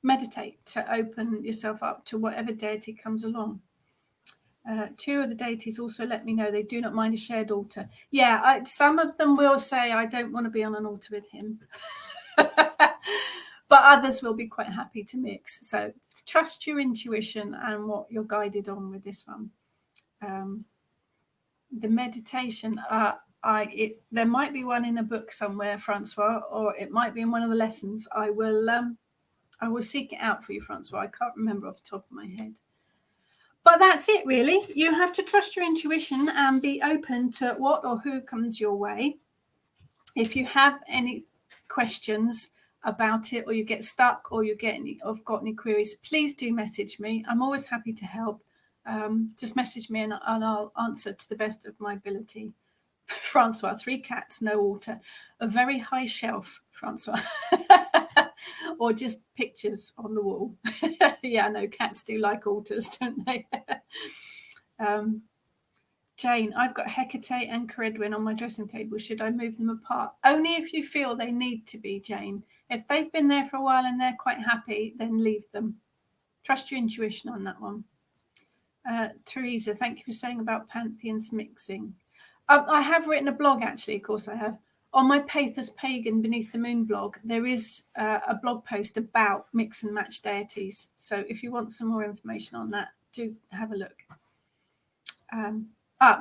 [SPEAKER 1] meditate to open yourself up to whatever deity comes along. 2 of the deities also let me know they do not mind a shared altar. Yeah, some of them will say, I don't want to be on an altar with him. But others will be quite happy to mix. So trust your intuition and what you're guided on with this one. The meditation, there might be one in a book somewhere, Francois, or it might be in one of the lessons. I will seek it out for you, Francois. I can't remember off the top of my head. But that's it, really. You have to trust your intuition and be open to what or who comes your way. If you have any questions about it, or you get stuck, or got any queries, please do message me. I'm always happy to help. Just message me and I'll answer to the best of my ability. Francois, 3 cats, no altar. A very high shelf, Francois. Or just pictures on the wall. Yeah, no, cats do like altars, don't they? Jane, I've got Hecate and Caredwin on my dressing table. Should I move them apart? Only if you feel they need to be, Jane. If they've been there for a while and they're quite happy, then leave them. Trust your intuition on that one. Teresa, thank you for saying about pantheons mixing. I have written a blog, actually, of course I have. On my Pathos Pagan Beneath the Moon blog, there is a blog post about mix and match deities. So if you want some more information on that, do have a look.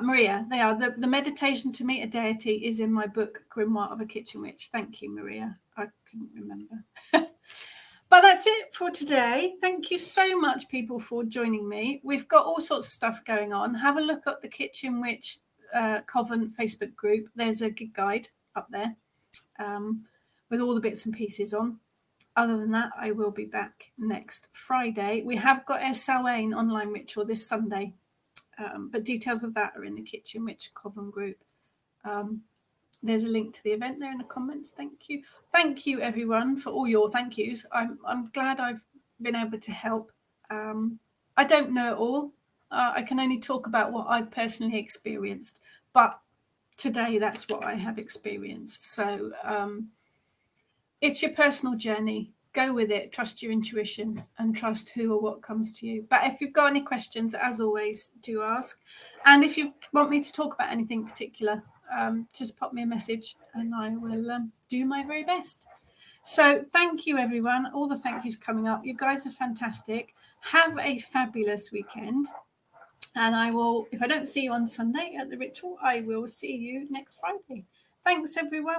[SPEAKER 1] Maria, they are. The meditation to meet a deity is in my book, Grimoire of a Kitchen Witch. Thank you, Maria. I couldn't remember. But that's it for today. Thank you so much, people, for joining me. We've got all sorts of stuff going on. Have a look at the Kitchen Witch Coven Facebook group. There's a gig guide up there with all the bits and pieces on. Other than that, I will be back next Friday. We have got a Samhain online ritual this Sunday, but details of that are in the Kitchen Witch Coven group. There's a link to the event there in the comments. Thank you. Thank you, everyone, for all your thank yous. I'm glad I've been able to help. I don't know it all. I can only talk about what I've personally experienced. But today, that's what I have experienced. So it's your personal journey. Go with it. Trust your intuition and trust who or what comes to you. But if you've got any questions, as always, do ask. And if you want me to talk about anything particular, just pop me a message and I will do my very best. So thank you, everyone. All the thank yous coming up. You guys are fantastic. Have a fabulous weekend. And I will, if I don't see you on Sunday at the ritual, I will see you next Friday. Thanks, everyone.